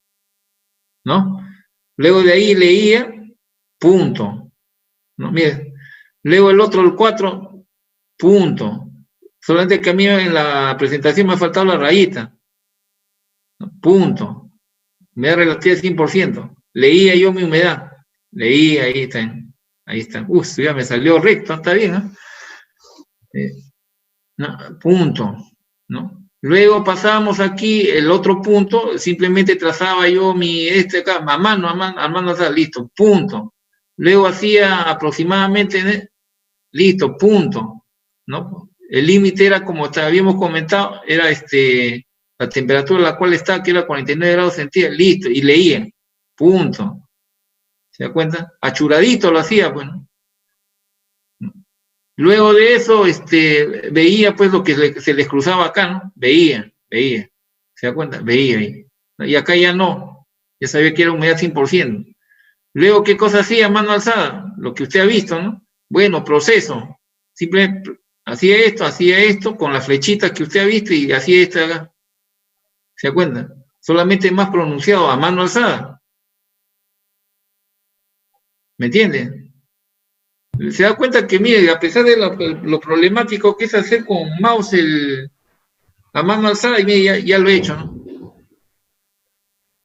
¿no? Luego de ahí leía, punto, ¿no? Mire, luego el otro, el 4, punto. Solamente que a mí en la presentación me ha faltado la rayita, ¿no? Punto. Humedad relativa 100%. Leía yo mi humedad. Leía, ahí está. Ahí está. Ya me salió recto, está bien, ¿no? No, punto, ¿no? Luego pasábamos aquí el otro punto, simplemente trazaba yo acá, a mano, listo, punto. Luego hacía aproximadamente, listo, punto, ¿no? El límite era, como habíamos comentado, era la temperatura a la cual está, que era 49 grados centígrados, listo, y leía, punto. ¿Se da cuenta? Achuradito lo hacía, bueno. Luego de eso, veía pues lo que se les cruzaba acá, ¿no? Veía. ¿Se da cuenta? Veía ahí. Y acá ya no, ya sabía que era humedad 100%. Luego, ¿qué cosa hacía? Mano alzada, lo que usted ha visto, ¿no? Bueno, proceso. Simplemente hacía esto, con las flechitas que usted ha visto y hacía esto acá. ¿Se da cuenta? Solamente más pronunciado, a mano alzada. ¿Me entiende? Se da cuenta que, mire, a pesar de lo problemático que es hacer con mouse a mano alzada, y mire, ya lo he hecho, ¿no?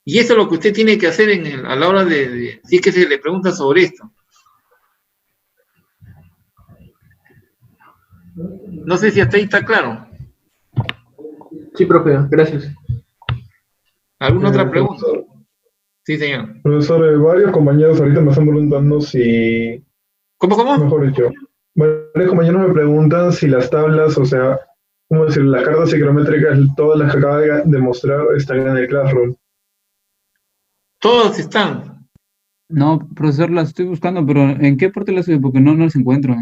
Y eso es lo que usted tiene que hacer a la hora de si es que se le pregunta sobre esto. No sé si hasta ahí está claro. Sí, profe, gracias. ¿Alguna otra pregunta? Sí, señor. Profesor, varios compañeros ahorita me están preguntando si... ¿Cómo? Mejor dicho, varios compañeros me preguntan si las tablas, o sea, ¿cómo decir? Las cartas psicométricas, todas las que acaba de mostrar, están en el Classroom. Todas están. No, profesor, las estoy buscando, pero ¿en qué parte las estoy? Porque no las encuentro.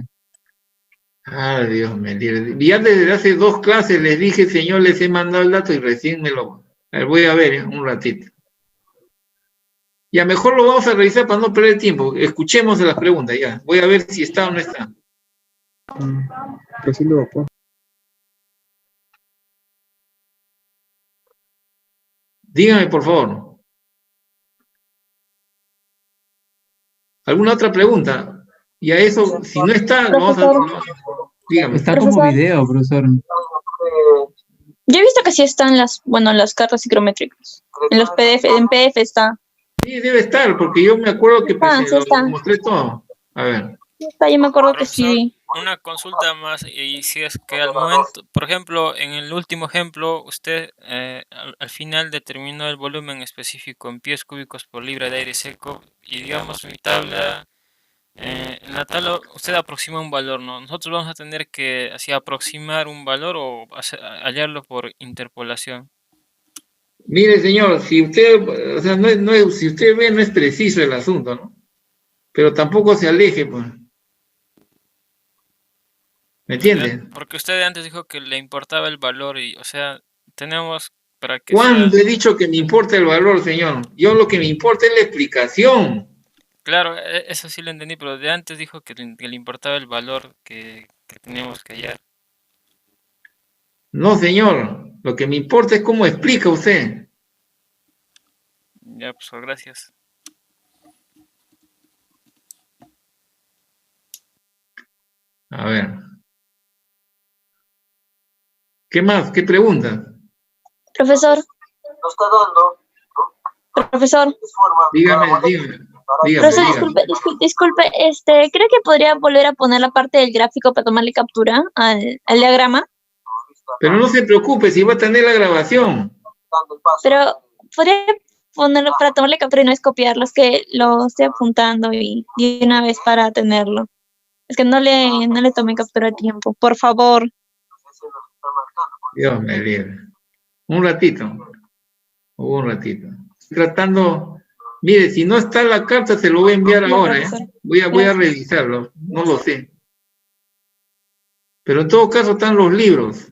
Ay, Dios mío. Ya desde hace 2 clases les dije, señor, les he mandado el dato y recién voy a ver un ratito. Ya, mejor lo vamos a revisar para no perder tiempo. Escuchemos las preguntas, ya. Voy a ver si está o no está. Presión de vapor. Dígame, por favor. ¿Alguna otra pregunta? Y a eso, si no está, vamos a... Dígame. Está como video, profesor. Yo he visto que sí están las cartas psicométricas. En los PDF, en PDF está. Sí, debe estar, porque yo me acuerdo que pues, sí está. lo mostré todo. A ver. Yo me acuerdo que sí. Una consulta más, y si es que al momento, por ejemplo, en el último ejemplo, usted al final determinó el volumen específico en pies cúbicos por libra de aire seco, y digamos mi tabla, en la tabla usted aproxima un valor, ¿no? Nosotros vamos a tener que así aproximar un valor o hallarlo por interpolación. Mire, señor, si usted, o sea, si usted ve, no es preciso el asunto, ¿no? Pero tampoco se aleje, pues. ¿Me entiende? Porque usted antes dijo que le importaba el valor y, o sea, tenemos para que ¿Cuándo he dicho que me importa el valor, señor? Yo lo que me importa es la explicación. Claro, eso sí lo entendí, pero de antes dijo que le importaba el valor que teníamos que hallar. No, señor, lo que me importa es cómo explica usted. Ya, pues, gracias. A ver. ¿Qué más? ¿Qué pregunta? Profesor. Profesor. Dígame. Profesor, disculpe, ¿cree que podría volver a poner la parte del gráfico para tomarle captura al diagrama? Pero no se preocupe, si va a tener la grabación. Pero podría ponerlo para tomarle captura y no es copiarlo, es que lo estoy apuntando y de una vez para tenerlo. Es que no le tomé captura a tiempo, por favor. Dios me libre. Un ratito. Estoy tratando. Mire, si no está la carta, se lo voy a enviar ahora, ¿eh? Voy a revisarlo. No lo sé. Pero en todo caso están los libros.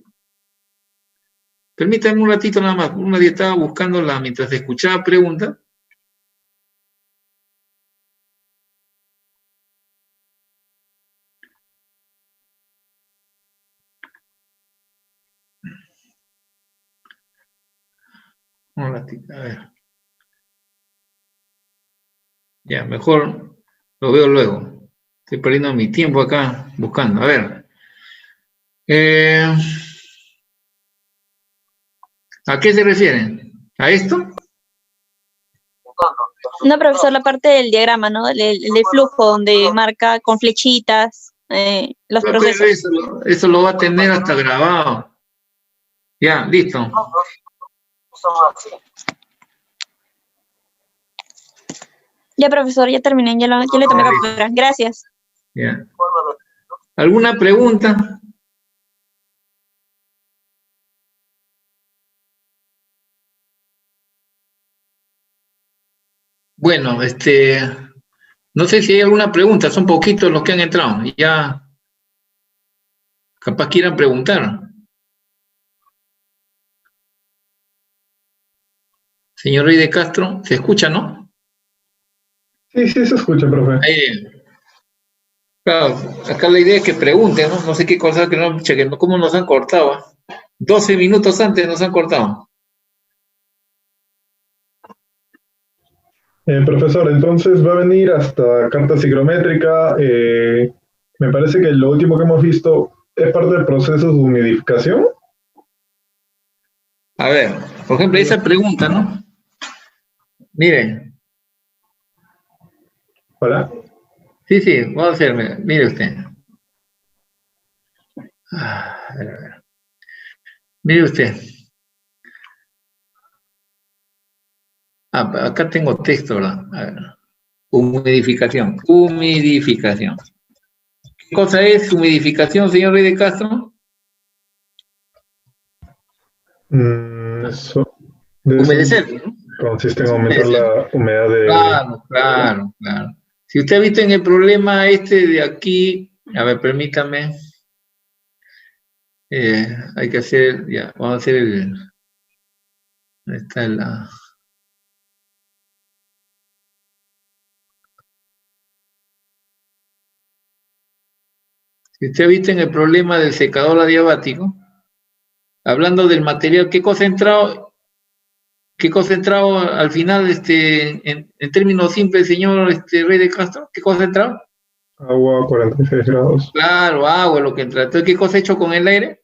Permítame un ratito nada más. Una día estaba buscándola mientras escuchaba preguntas. Un ratito, a ver. Ya, mejor lo veo luego. Estoy perdiendo mi tiempo acá buscando. A ver. ¿A qué se refieren? ¿A esto? No, profesor, la parte del diagrama, ¿no? El flujo donde marca con flechitas los procesos. Eso lo va a tener hasta grabado. Ya, listo. Ya, profesor, ya terminé, ya le tomé captura. Gracias. Ya. ¿Alguna pregunta? Bueno, no sé si hay alguna pregunta, son poquitos los que han entrado, y ya capaz quieran preguntar. Señor Rey de Castro, ¿se escucha, no? Sí, se escucha, profe. Claro, acá la idea es que pregunten, ¿no? No sé qué cosa que no, chequen, cómo nos han cortado. 12 minutos antes nos han cortado. Profesor, entonces va a venir hasta carta psicométrica. Me parece que lo último que hemos visto es parte del proceso de humidificación. A ver, por ejemplo, esa pregunta, ¿no? Miren. Hola. Sí, voy a hacerme. Mire usted. A ver. Mire usted. Acá tengo texto, ¿verdad? A ver. Humidificación. ¿Qué cosa es humidificación, señor Rey de Castro? Eso. Humedecer, ¿no? Consiste en aumentar la humedad de... Claro. Si usted ha visto en el problema de aquí, a ver, permítame. Hay que hacer, ya, vamos a hacer ¿dónde está la? Si usted ha visto en el problema del secador adiabático, hablando del material, ¿qué cosa ha entrado al final, en términos simples, señor Rey de Castro? ¿Qué cosa ha entrado? Agua a 46 grados. Claro, agua lo que entra. Entonces, ¿qué cosa ha hecho con el aire?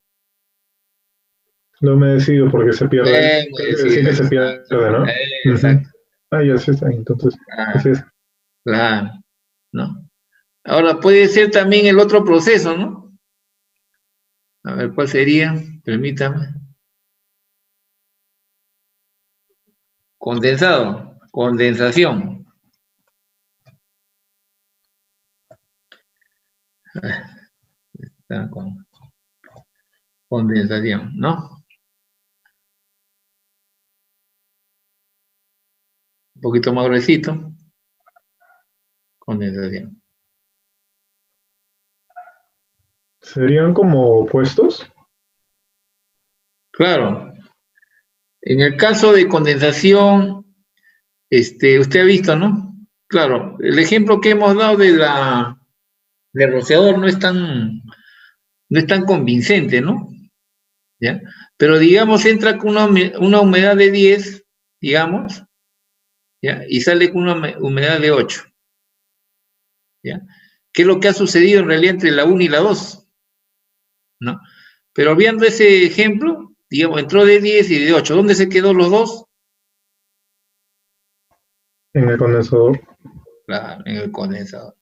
Lo humedecido porque se pierde. Sí que se pierde, ¿no? Exacto. Ya sí está, entonces. Así es. Claro, ¿no? Ahora puede ser también el otro proceso, ¿no? A ver, ¿cuál sería? Permítame. Condensado, condensación. Está con condensación, ¿no? Un poquito más gruesito. Condensación. ¿Serían como opuestos? Claro. En el caso de condensación, usted ha visto, ¿no? Claro, el ejemplo que hemos dado del rociador no es tan convincente, ¿no? ¿Ya? Pero digamos, entra con una humedad de 10, digamos, ¿ya? Y sale con una humedad de 8. ¿Ya? ¿Qué es lo que ha sucedido en realidad entre la 1 y la 2? ¿No? Pero viendo ese ejemplo, digamos, entró de 10 y de 8. ¿Dónde se quedó los dos? En el condensador. Claro, en el condensador.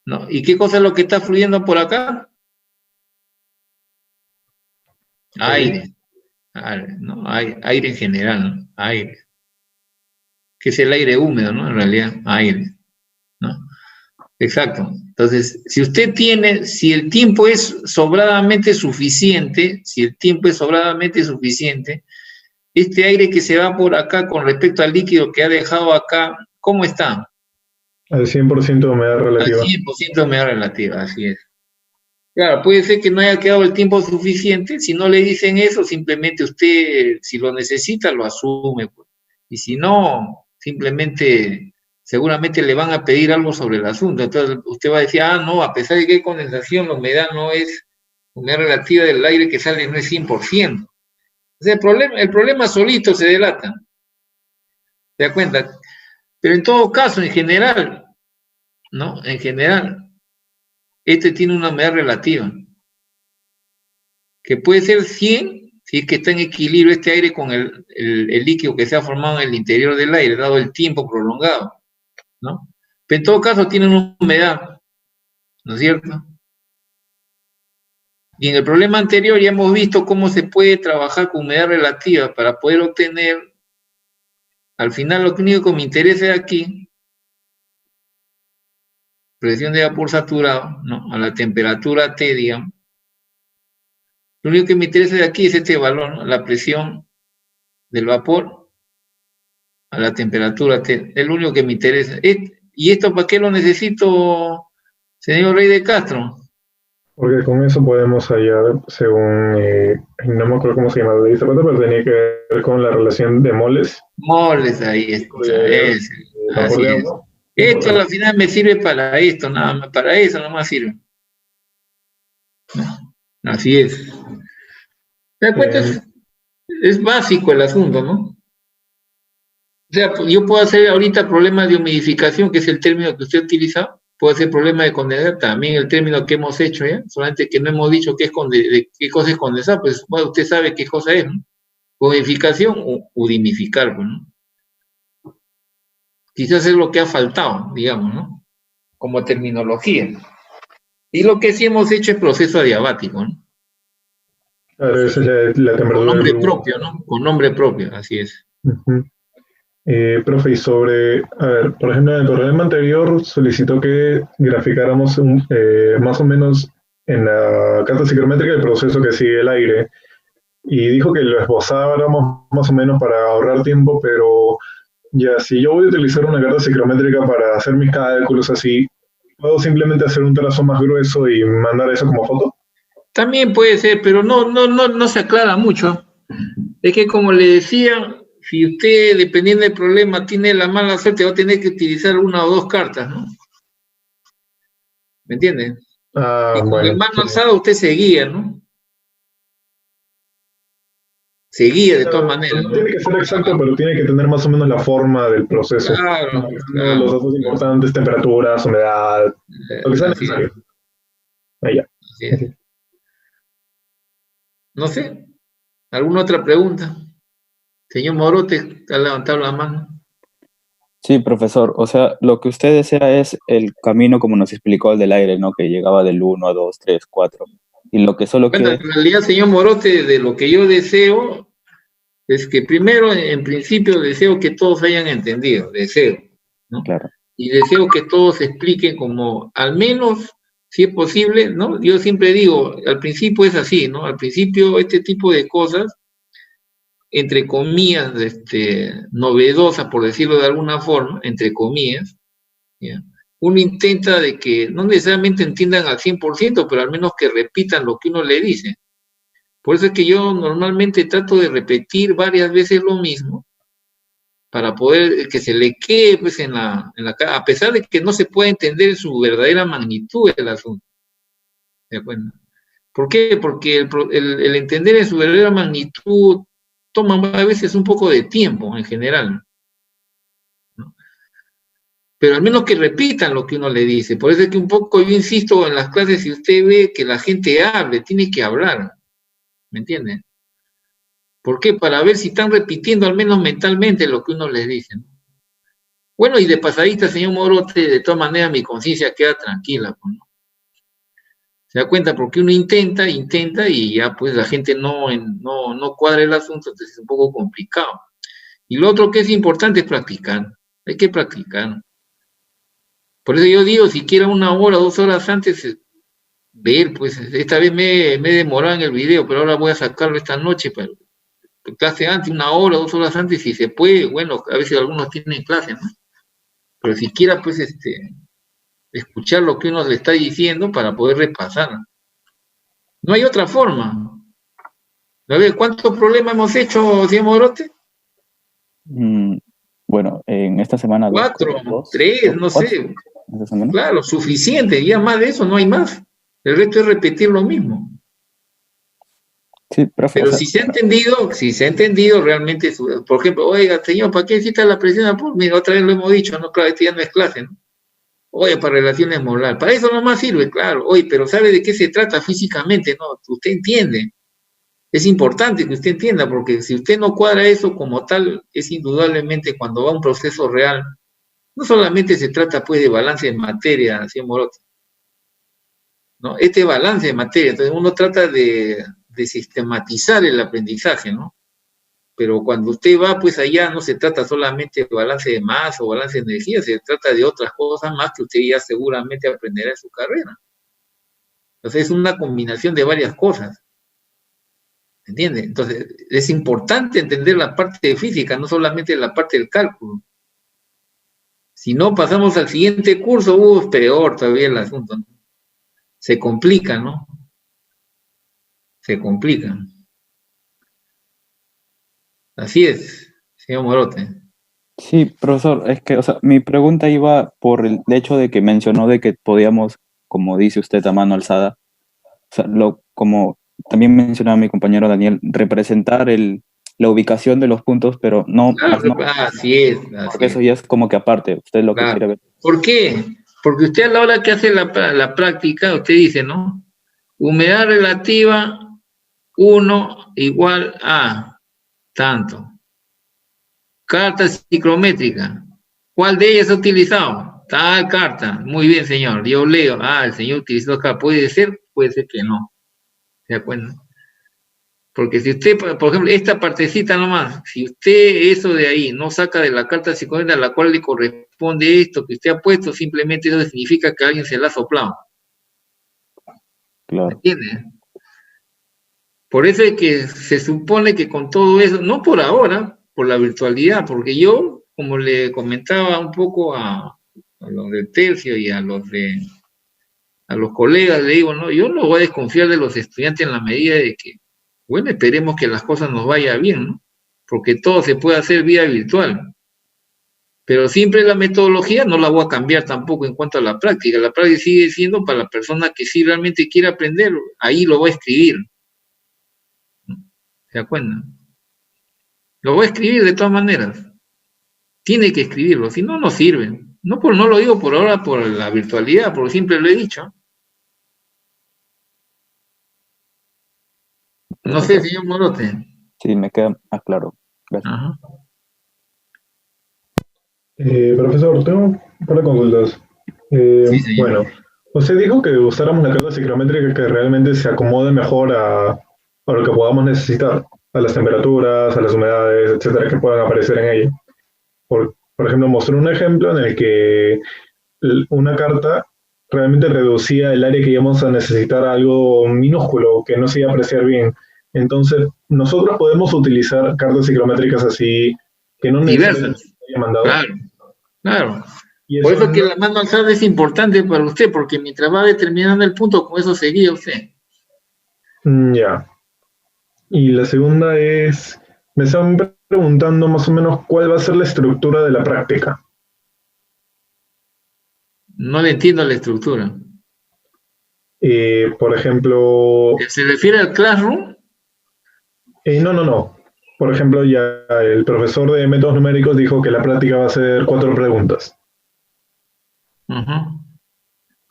¿No? ¿Y qué cosa es lo que está fluyendo por acá? Aire. ¿No? Aire en general, ¿no? Aire. Que es el aire húmedo, ¿no? En realidad, aire. ¿No? Exacto. Entonces, si el tiempo es sobradamente suficiente, este aire que se va por acá con respecto al líquido que ha dejado acá, ¿cómo está? Al 100% de humedad relativa. Al 100% de humedad relativa, así es. Claro, puede ser que no haya quedado el tiempo suficiente. Si no le dicen eso, simplemente usted, si lo necesita, lo asume, pues. Y si no, simplemente, seguramente le van a pedir algo sobre el asunto. Entonces usted va a decir, no, a pesar de que hay condensación, la humedad humedad relativa del aire que sale no es 100%. O sea, el problema solito se delata. ¿Se da cuenta? Pero en todo caso, en general, ¿no? En general, tiene una humedad relativa, que puede ser 100, si es que está en equilibrio este aire con el líquido que se ha formado en el interior del aire, dado el tiempo prolongado, ¿no? Pero en todo caso tiene una humedad, ¿no es cierto? Y en el problema anterior ya hemos visto cómo se puede trabajar con humedad relativa para poder obtener, al final lo único que me interesa aquí, presión de vapor saturado, ¿no? A la temperatura T, digamos. Lo único que me interesa de aquí es este valor, ¿no? La presión del vapor a la temperatura T. Es lo único que me interesa. ¿Y esto para qué lo necesito, señor Rey de Castro? Porque con eso podemos hallar, según, no me acuerdo cómo se llama, pero tenía que ver con la relación de moles. Moles, ahí está. Así es. Esto al final me sirve para esto, nada más, para eso nomás sirve. Así es. ¿Te das cuenta? Es básico el asunto, ¿no? O sea, yo puedo hacer ahorita problemas de humidificación, que es el término que usted utiliza, puedo hacer problemas de condensar, también el término que hemos hecho, ¿ya? Solamente que no hemos dicho qué cosa es condensar, pues bueno, usted sabe qué cosa es, ¿no? Humidificación o humidificar, pues, ¿no? Quizás es lo que ha faltado, digamos, ¿no? Como terminología. Y lo que sí hemos hecho es proceso adiabático, ¿no? Claro, esa es la temperatura. Con nombre propio, ¿no? Con nombre propio, así es. Profe, y sobre, a ver, por ejemplo, en el programa anterior solicitó que graficáramos más o menos en la carta psicométrica el proceso que sigue el aire. Y dijo que lo esbozáramos más o menos para ahorrar tiempo, pero ya, si yo voy a utilizar una carta psicométrica para hacer mis cálculos así, ¿puedo simplemente hacer un trazo más grueso y mandar eso como foto? También puede ser, pero no se aclara mucho. Es que como le decía, si usted, dependiendo del problema, tiene la mala suerte, va a tener que utilizar una o dos cartas, ¿no? ¿Me entiende? Y con el mano alzada usted se guía, ¿no? Se guía de todas maneras. No tiene que ser exacto, pero tiene que tener más o menos la forma del proceso. Claro. Los datos importantes, temperaturas, humedad, lo que sea necesario. Ahí ya. No sé. ¿Alguna otra pregunta? Señor Morote, ha levantado la mano. Sí, profesor. O sea, lo que usted desea es el camino como nos explicó el del aire, ¿no? Que llegaba del 1 a 2 3 4. Y lo que solo Bueno, quiere... en realidad, señor Morote, de lo que yo deseo es que primero, en principio, deseo que todos hayan entendido, deseo, ¿no? Claro. Y deseo que todos expliquen como, al menos, si es posible, ¿no? Yo siempre digo, al principio es así, ¿no? Al principio este tipo de cosas, entre comillas, novedosas, por decirlo de alguna forma, entre comillas, ¿ya? Uno intenta de que no necesariamente entiendan al 100%, pero al menos que repitan lo que uno le dice. Por eso es que yo normalmente trato de repetir varias veces lo mismo para poder que se le quede pues a pesar de que no se puede entender su verdadera magnitud del asunto. ¿De acuerdo? ¿Por qué? Porque el entender en su verdadera magnitud toma a veces un poco de tiempo en general, ¿no? Pero al menos que repitan lo que uno le dice. Por eso es que un poco yo insisto en las clases, si usted ve que la gente hable, tiene que hablar, ¿me entiende? ¿Por qué? Para ver si están repitiendo al menos mentalmente lo que uno les dice, ¿no? Bueno, y de pasadita, señor Morote, de todas maneras mi conciencia queda tranquila, ¿no? Se da cuenta porque uno intenta y ya pues la gente no cuadra el asunto, entonces es un poco complicado. Y lo otro que es importante es practicar, hay que practicar. Por eso yo digo, siquiera 1 hora, 2 horas antes, ver, pues esta vez me he demorado en el video, pero ahora voy a sacarlo esta noche, pero clase antes, 1 hora, 2 horas antes, si se puede, bueno, a veces algunos tienen clase, ¿no? Pero siquiera pues escuchar lo que uno le está diciendo para poder repasar. No hay otra forma. A ver, ¿cuántos problemas hemos hecho, señor Morote? Bueno, en esta semana 4, dos, 3, no cuatro, sé. esta semana. Claro, suficiente, ya más de eso no hay más. El resto es repetir lo mismo. Sí, profe, Pero si se ha entendido realmente, por ejemplo, oiga, señor, ¿para qué necesita la presión? Pues mira, otra vez lo hemos dicho, no, claro, esto ya no es clase, ¿no? Oye, para relaciones morales, para eso nomás sirve, claro. Oye, pero ¿sabe de qué se trata físicamente? No, usted entiende. Es importante que usted entienda, porque si usted no cuadra eso como tal, es indudablemente cuando va a un proceso real, no solamente se trata pues de balance de materia, señor Morote, ¿no? Este balance de materia, entonces uno trata de sistematizar el aprendizaje, ¿no? Pero cuando usted va pues allá no se trata solamente de balance de masa o balance de energía, se trata de otras cosas más que usted ya seguramente aprenderá en su carrera. Entonces es una combinación de varias cosas. ¿Entiende? Entonces, es importante entender la parte de física, no solamente la parte del cálculo. Si no pasamos al siguiente curso, es peor todavía el asunto, ¿no? Se complica, ¿no? Se complica. Así es, señor Morote. Sí, profesor, es que, o sea, mi pregunta iba por el hecho de que mencionó de que podíamos, como dice usted, a mano alzada, o sea, como también mencionaba mi compañero Daniel, representar la ubicación de los puntos, pero no, Claro, no, así es. porque eso ya es como que aparte, usted lo que Claro. quiere ver. ¿Por qué? Porque usted a la hora que hace la práctica, usted dice, ¿no? Humedad relativa 1 igual a tanto. Carta psicométrica. ¿Cuál de ellas ha utilizado? Tal carta. Muy bien, señor. Yo leo. El señor utilizó acá. Puede ser que no. ¿Se acuerdan? Porque si usted, por ejemplo, esta partecita nomás, si usted eso de ahí no saca de la carta psicométrica a la cual le corresponde esto que usted ha puesto, simplemente eso significa que alguien se la ha soplado. Claro. ¿Entiende? Por eso es que se supone que con todo eso, no por ahora, por la virtualidad, porque yo, como le comentaba un poco a los del tercio y a los colegas, le digo, no, yo no voy a desconfiar de los estudiantes en la medida de que, bueno, esperemos que las cosas nos vayan bien, ¿no? Porque todo se puede hacer vía virtual. Pero siempre la metodología no la voy a cambiar tampoco en cuanto a la práctica. La práctica sigue siendo para la persona que sí realmente quiere aprender, ahí lo va a escribir. ¿Se acuerdan? Lo voy a escribir de todas maneras. Tiene que escribirlo, si no, no sirve. No lo digo por ahora por la virtualidad, porque siempre lo he dicho. No sé, señor Morote. Sí, me queda más claro. Gracias. Ajá. Profesor, tengo un par de consultas. Sí, señor. Bueno, usted dijo que usáramos la carta psicométrica que realmente se acomode mejor a lo que podamos necesitar, a las temperaturas, a las humedades, etcétera, que puedan aparecer en ella. Por ejemplo, mostró un ejemplo en el que una carta realmente reducía el área que íbamos a necesitar a algo minúsculo, que no se iba a apreciar bien. Entonces, nosotros podemos utilizar cartas psicométricas así, que no necesariamente Diversas. se haya mandado. Claro, claro. Y Por eso eso que no- la mano alzada es importante para usted, porque mientras va determinando el punto, con eso seguía usted. Ya. Y la segunda es, me están preguntando más o menos cuál va a ser la estructura de la práctica. No le entiendo la estructura. Por ejemplo, ¿Se refiere al Classroom? no. Por ejemplo, ya el profesor de métodos numéricos dijo que la práctica va a ser 4 preguntas. Ajá.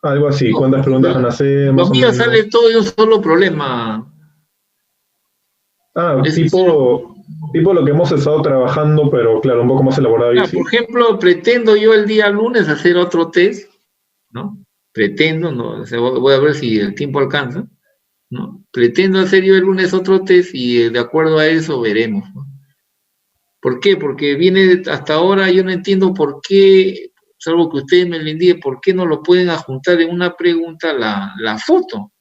Algo así, ¿cuántas preguntas van a hacer? Lo Más o mío menos. sale todo de un solo problema. Tipo lo que hemos estado trabajando, pero claro, un poco más elaborado y Ah, así. por ejemplo, pretendo yo el día lunes hacer otro test, ¿no? Pretendo, no, o sea, voy a ver si el tiempo alcanza, ¿no? Pretendo hacer yo el lunes otro test y de acuerdo a eso veremos, ¿no? ¿Por qué? Porque viene hasta ahora, yo no entiendo por qué, salvo que ustedes me lo indiquen, por qué no lo pueden adjuntar en una pregunta la foto.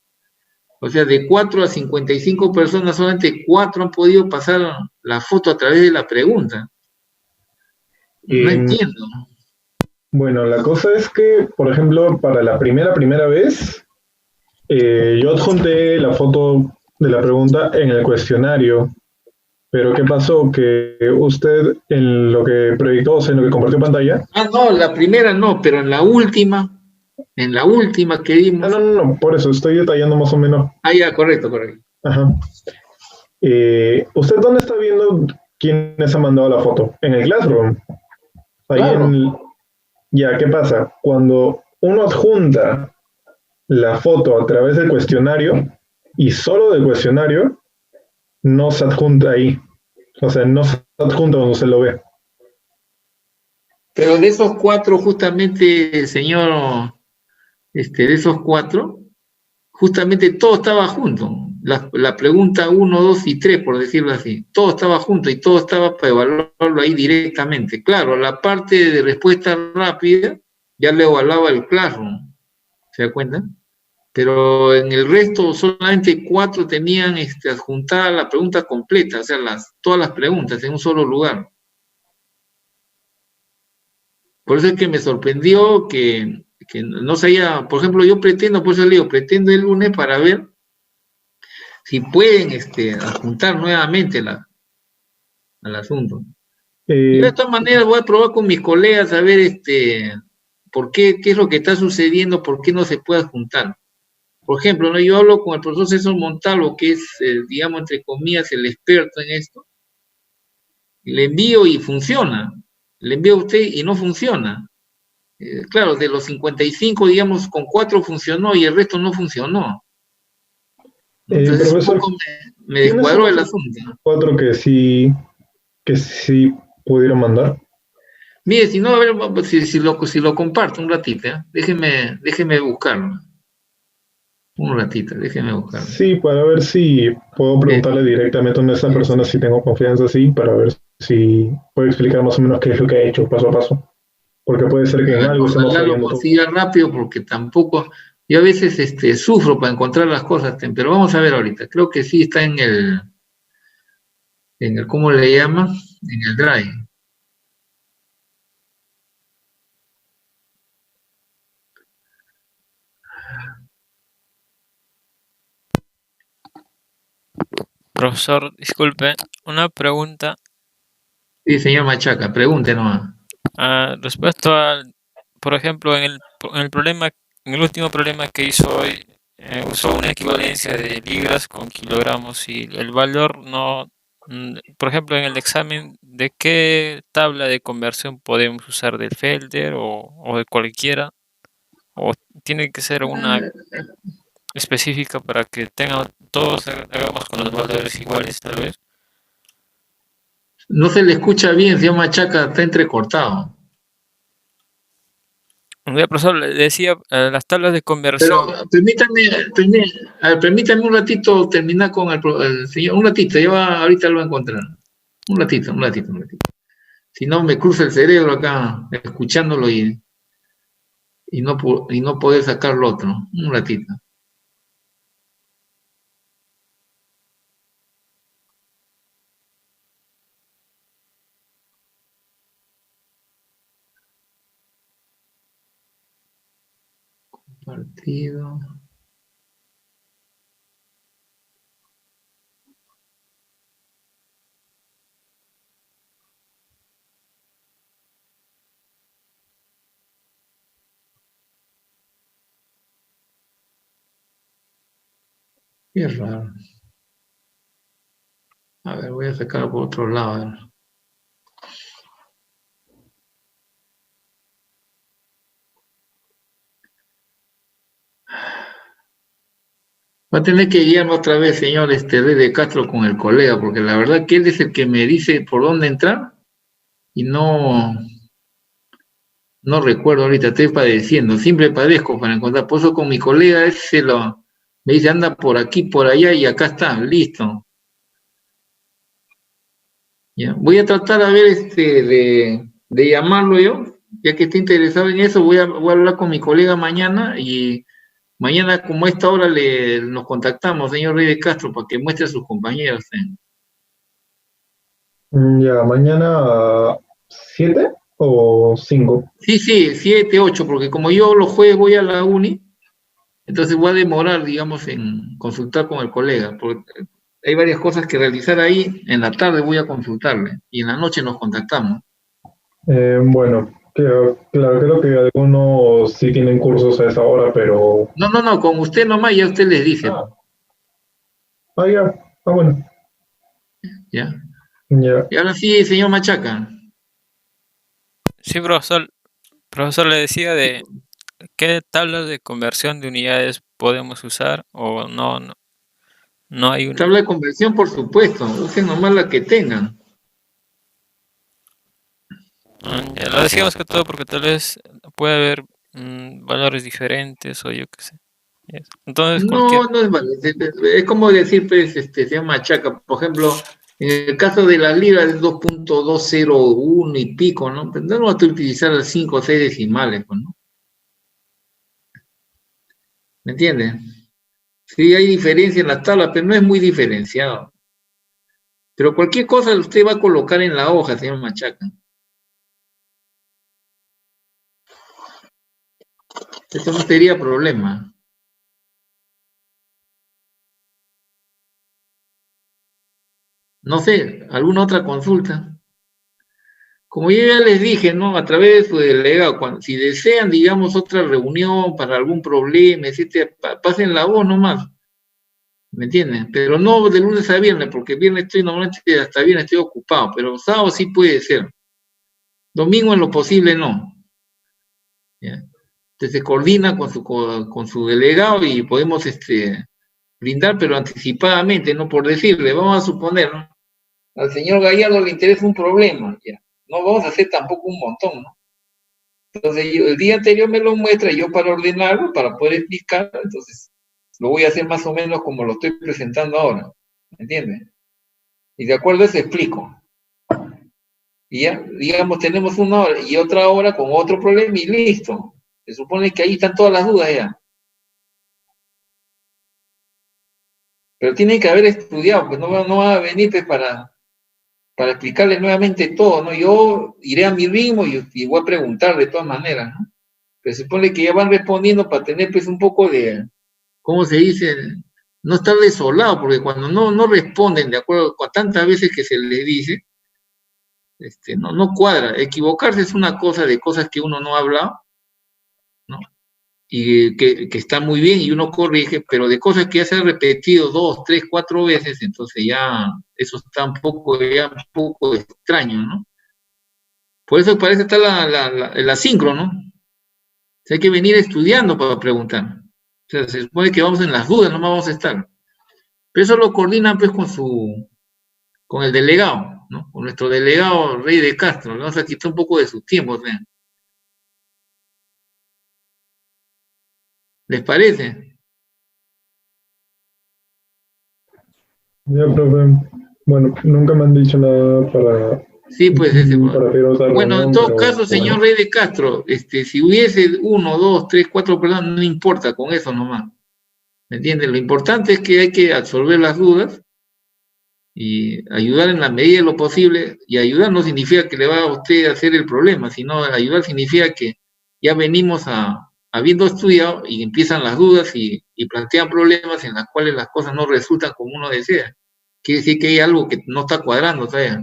O sea, de 4 a 55 personas, solamente 4 han podido pasar la foto a través de la pregunta. No entiendo. Bueno, la cosa es que, por ejemplo, para la primera vez, yo adjunté la foto de la pregunta en el cuestionario, pero ¿qué pasó? Que usted en lo que proyectó, o sea, en lo que compartió pantalla. Ah, no, la primera no, pero en la última que dimos. No, por eso estoy detallando más o menos. Ah, ya, correcto. Ajá. ¿Usted dónde está viendo quiénes han mandado la foto? En el Classroom. Ahí Claro. Ya, ¿qué pasa? Cuando uno adjunta la foto a través del cuestionario y solo del cuestionario, no se adjunta ahí. O sea, no se adjunta donde se lo ve. Pero de esos 4, justamente, señor, de esos 4, justamente todo estaba junto. La pregunta 1, 2 y 3, por decirlo así. Todo estaba junto y todo estaba para evaluarlo ahí directamente. Claro, la parte de respuesta rápida ya le evaluaba el Classroom. ¿Se da cuenta? Pero en el resto solamente 4 tenían adjuntada la pregunta completa, o sea, todas las preguntas en un solo lugar. Por eso es que me sorprendió que no se haya, por ejemplo, yo pretendo, por eso le digo, pretendo el lunes para ver si pueden adjuntar nuevamente al asunto. Y de todas maneras voy a probar con mis colegas a ver por qué es lo que está sucediendo, por qué no se puede adjuntar. Por ejemplo, ¿no? Yo hablo con el profesor César Montalvo, que es, digamos, entre comillas, el experto en esto, y le envío y funciona. Le envío a usted y no funciona. Claro, de los 55, digamos, con 4 funcionó y el resto no funcionó. Entonces, Profesor, un poco me descuadró el asunto. 4 que sí pudieron mandar. Mire, si no, a ver, si lo comparto un ratito, ¿eh? Déjeme buscarlo. Un ratito, déjeme buscarlo. Sí, para ver si puedo preguntarle directamente a esa persona si tengo confianza, sí, para ver si puede explicar más o menos qué es lo que ha hecho paso a paso. Porque puede ser que en algo estemos Ojalá lo fallando. consiga rápido porque tampoco, yo a veces sufro para encontrar las cosas, pero vamos a ver ahorita. Creo que sí está en el ¿cómo le llama? En el Drive. Profesor, disculpe, una pregunta. Sí, señor Machaca, pregunte nomás. Respecto al, por ejemplo, en el último problema que hizo hoy, usó una equivalencia de libras con kilogramos y el valor no, por ejemplo, en el examen, ¿de qué tabla de conversión podemos usar? ¿Del Felder o de cualquiera? ¿O tiene que ser una específica para que todos hagamos con los valores iguales, tal vez? No se le escucha bien, señor Machaca, está entrecortado. Ya, profesor, le decía, las tablas de Pero conversión. permítame un ratito terminar con el señor. Un ratito, ahorita lo va a encontrar. Un ratito. Si no, me cruza el cerebro acá, escuchándolo y no poder sacar lo otro. Un ratito. Partido. Qué raro. A ver, voy a sacarlo por otro lado. A ver. Va a tener que guiarme otra vez, señor Rey de Castro, con el colega, porque la verdad que él es el que me dice por dónde entrar y no recuerdo ahorita, estoy padeciendo, siempre padezco para encontrar. Por eso con mi colega me dice anda por aquí, por allá y acá está, listo. Ya. Voy a tratar a ver de llamarlo yo, ya que esté interesado en eso, voy a hablar con mi colega mañana y mañana como a esta hora nos contactamos, señor Rey de Castro, para que muestre a sus compañeros. Ya, mañana 7 o 5. Sí, 7, 8, porque como yo los jueves voy a la uni, entonces voy a demorar, digamos, en consultar con el colega, porque hay varias cosas que realizar ahí, en la tarde voy a consultarle, y en la noche nos contactamos. Bueno, claro, creo que algunos sí tienen cursos a esa hora, pero... No, con usted nomás ya usted les dice. Ya, bueno. Ya. Ya. Y ahora sí, señor Machaca. Sí, profesor. Profesor, le decía de qué tablas de conversión de unidades podemos usar o no hay una. Tabla de conversión, por supuesto, usen nomás la que tengan. Ya lo decíamos que todo porque tal vez puede haber valores diferentes o yo qué sé. Entonces, No es como decir, pues, señor Machaca, por ejemplo, en el caso de la libra es 2.201 y pico, ¿no? Pero no vas a utilizar las 5 o 6 decimales, pues, ¿no? ¿Me entiendes? Sí hay diferencia en las tablas, pero no es muy diferenciado. Pero cualquier cosa usted va a colocar en la hoja, señor Machaca. Eso no sería problema. No sé, ¿alguna otra consulta? Como yo ya les dije, ¿no? A través de su delegado, si desean, digamos, otra reunión para algún problema, etcétera, pasen la voz nomás. ¿Me entienden? Pero no de lunes a viernes, porque viernes normalmente hasta viernes estoy ocupado, pero sábado sí puede ser. Domingo en lo posible no. ¿Ya? Entonces se coordina con su delegado y podemos brindar, pero anticipadamente, no por decirle, vamos a suponer, ¿no? Al señor Gallardo le interesa un problema, ya. No vamos a hacer tampoco un montón, ¿no? Entonces el día anterior me lo muestra yo para ordenarlo, para poder explicar, entonces lo voy a hacer más o menos como lo estoy presentando ahora, ¿me entiendes? Y de acuerdo a eso explico. Y ya, digamos, tenemos una hora y otra hora con otro problema y listo. Se supone que ahí están todas las dudas ya. Pero tienen que haber estudiado, pues no va a venir pues, para explicarles nuevamente todo, ¿no? Yo iré a mi ritmo y voy a preguntar de todas maneras, ¿no? Pero se supone que ya van respondiendo para tener pues un poco de, ¿cómo se dice? No estar desolado, porque cuando no responden de acuerdo con tantas veces que se les dice, no cuadra. Equivocarse es una cosa de cosas que uno no ha hablado, ¿no? Y que está muy bien y uno corrige, pero de cosas que ya se han repetido 2, 3, 4 veces, entonces ya eso está un poco extraño, ¿no? Por eso parece estar el asíncrono, ¿no? O sea, hay que venir estudiando para preguntar. O sea, se supone que vamos en las dudas, no vamos a estar. Pero eso lo coordinan pues con el delegado, ¿no? Con nuestro delegado Rey de Castro. Vamos a quitar un poco de sus tiempos, ¿eh? ¿Les parece? Ya, profe. Bueno, nunca me han dicho nada para... Sí, pues para pedir otra bueno, en reunión, todo pero, caso, señor Rey de Castro, si hubiese 1, 2, 3, 4 personas, no importa, con eso nomás. ¿Me entiende? Lo importante es que hay que absorber las dudas y ayudar en la medida de lo posible. Y ayudar no significa que le va a usted a hacer el problema, sino ayudar significa que ya venimos habiendo estudiado y empiezan las dudas y plantean problemas en las cuales las cosas no resultan como uno desea. Quiere decir que hay algo que no está cuadrando, ¿sabes?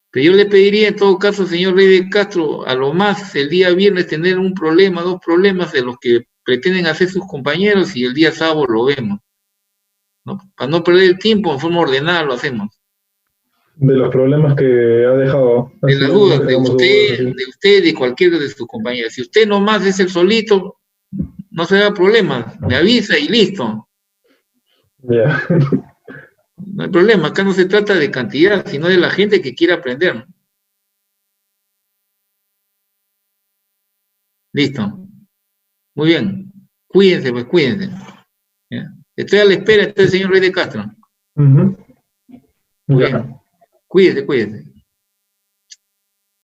Pero yo le pediría en todo caso, señor Rey de Castro, a lo más el día viernes tener un problema, 2 problemas de los que pretenden hacer sus compañeros y el día sábado lo vemos, ¿no? Para no perder el tiempo, en forma ordenada lo hacemos. de los problemas que ha dejado. De las dudas de usted, de cualquiera de sus compañeros. Si usted nomás es el solito, no se da problema, me avisa y listo. Ya. No hay problema, acá no se trata de cantidad, sino de la gente que quiere aprender. Listo. Muy bien. Cuídense, pues cuídense. Ya. Estoy a la espera, señor Rey de Castro. Muy bien. Cuídese, cuídese.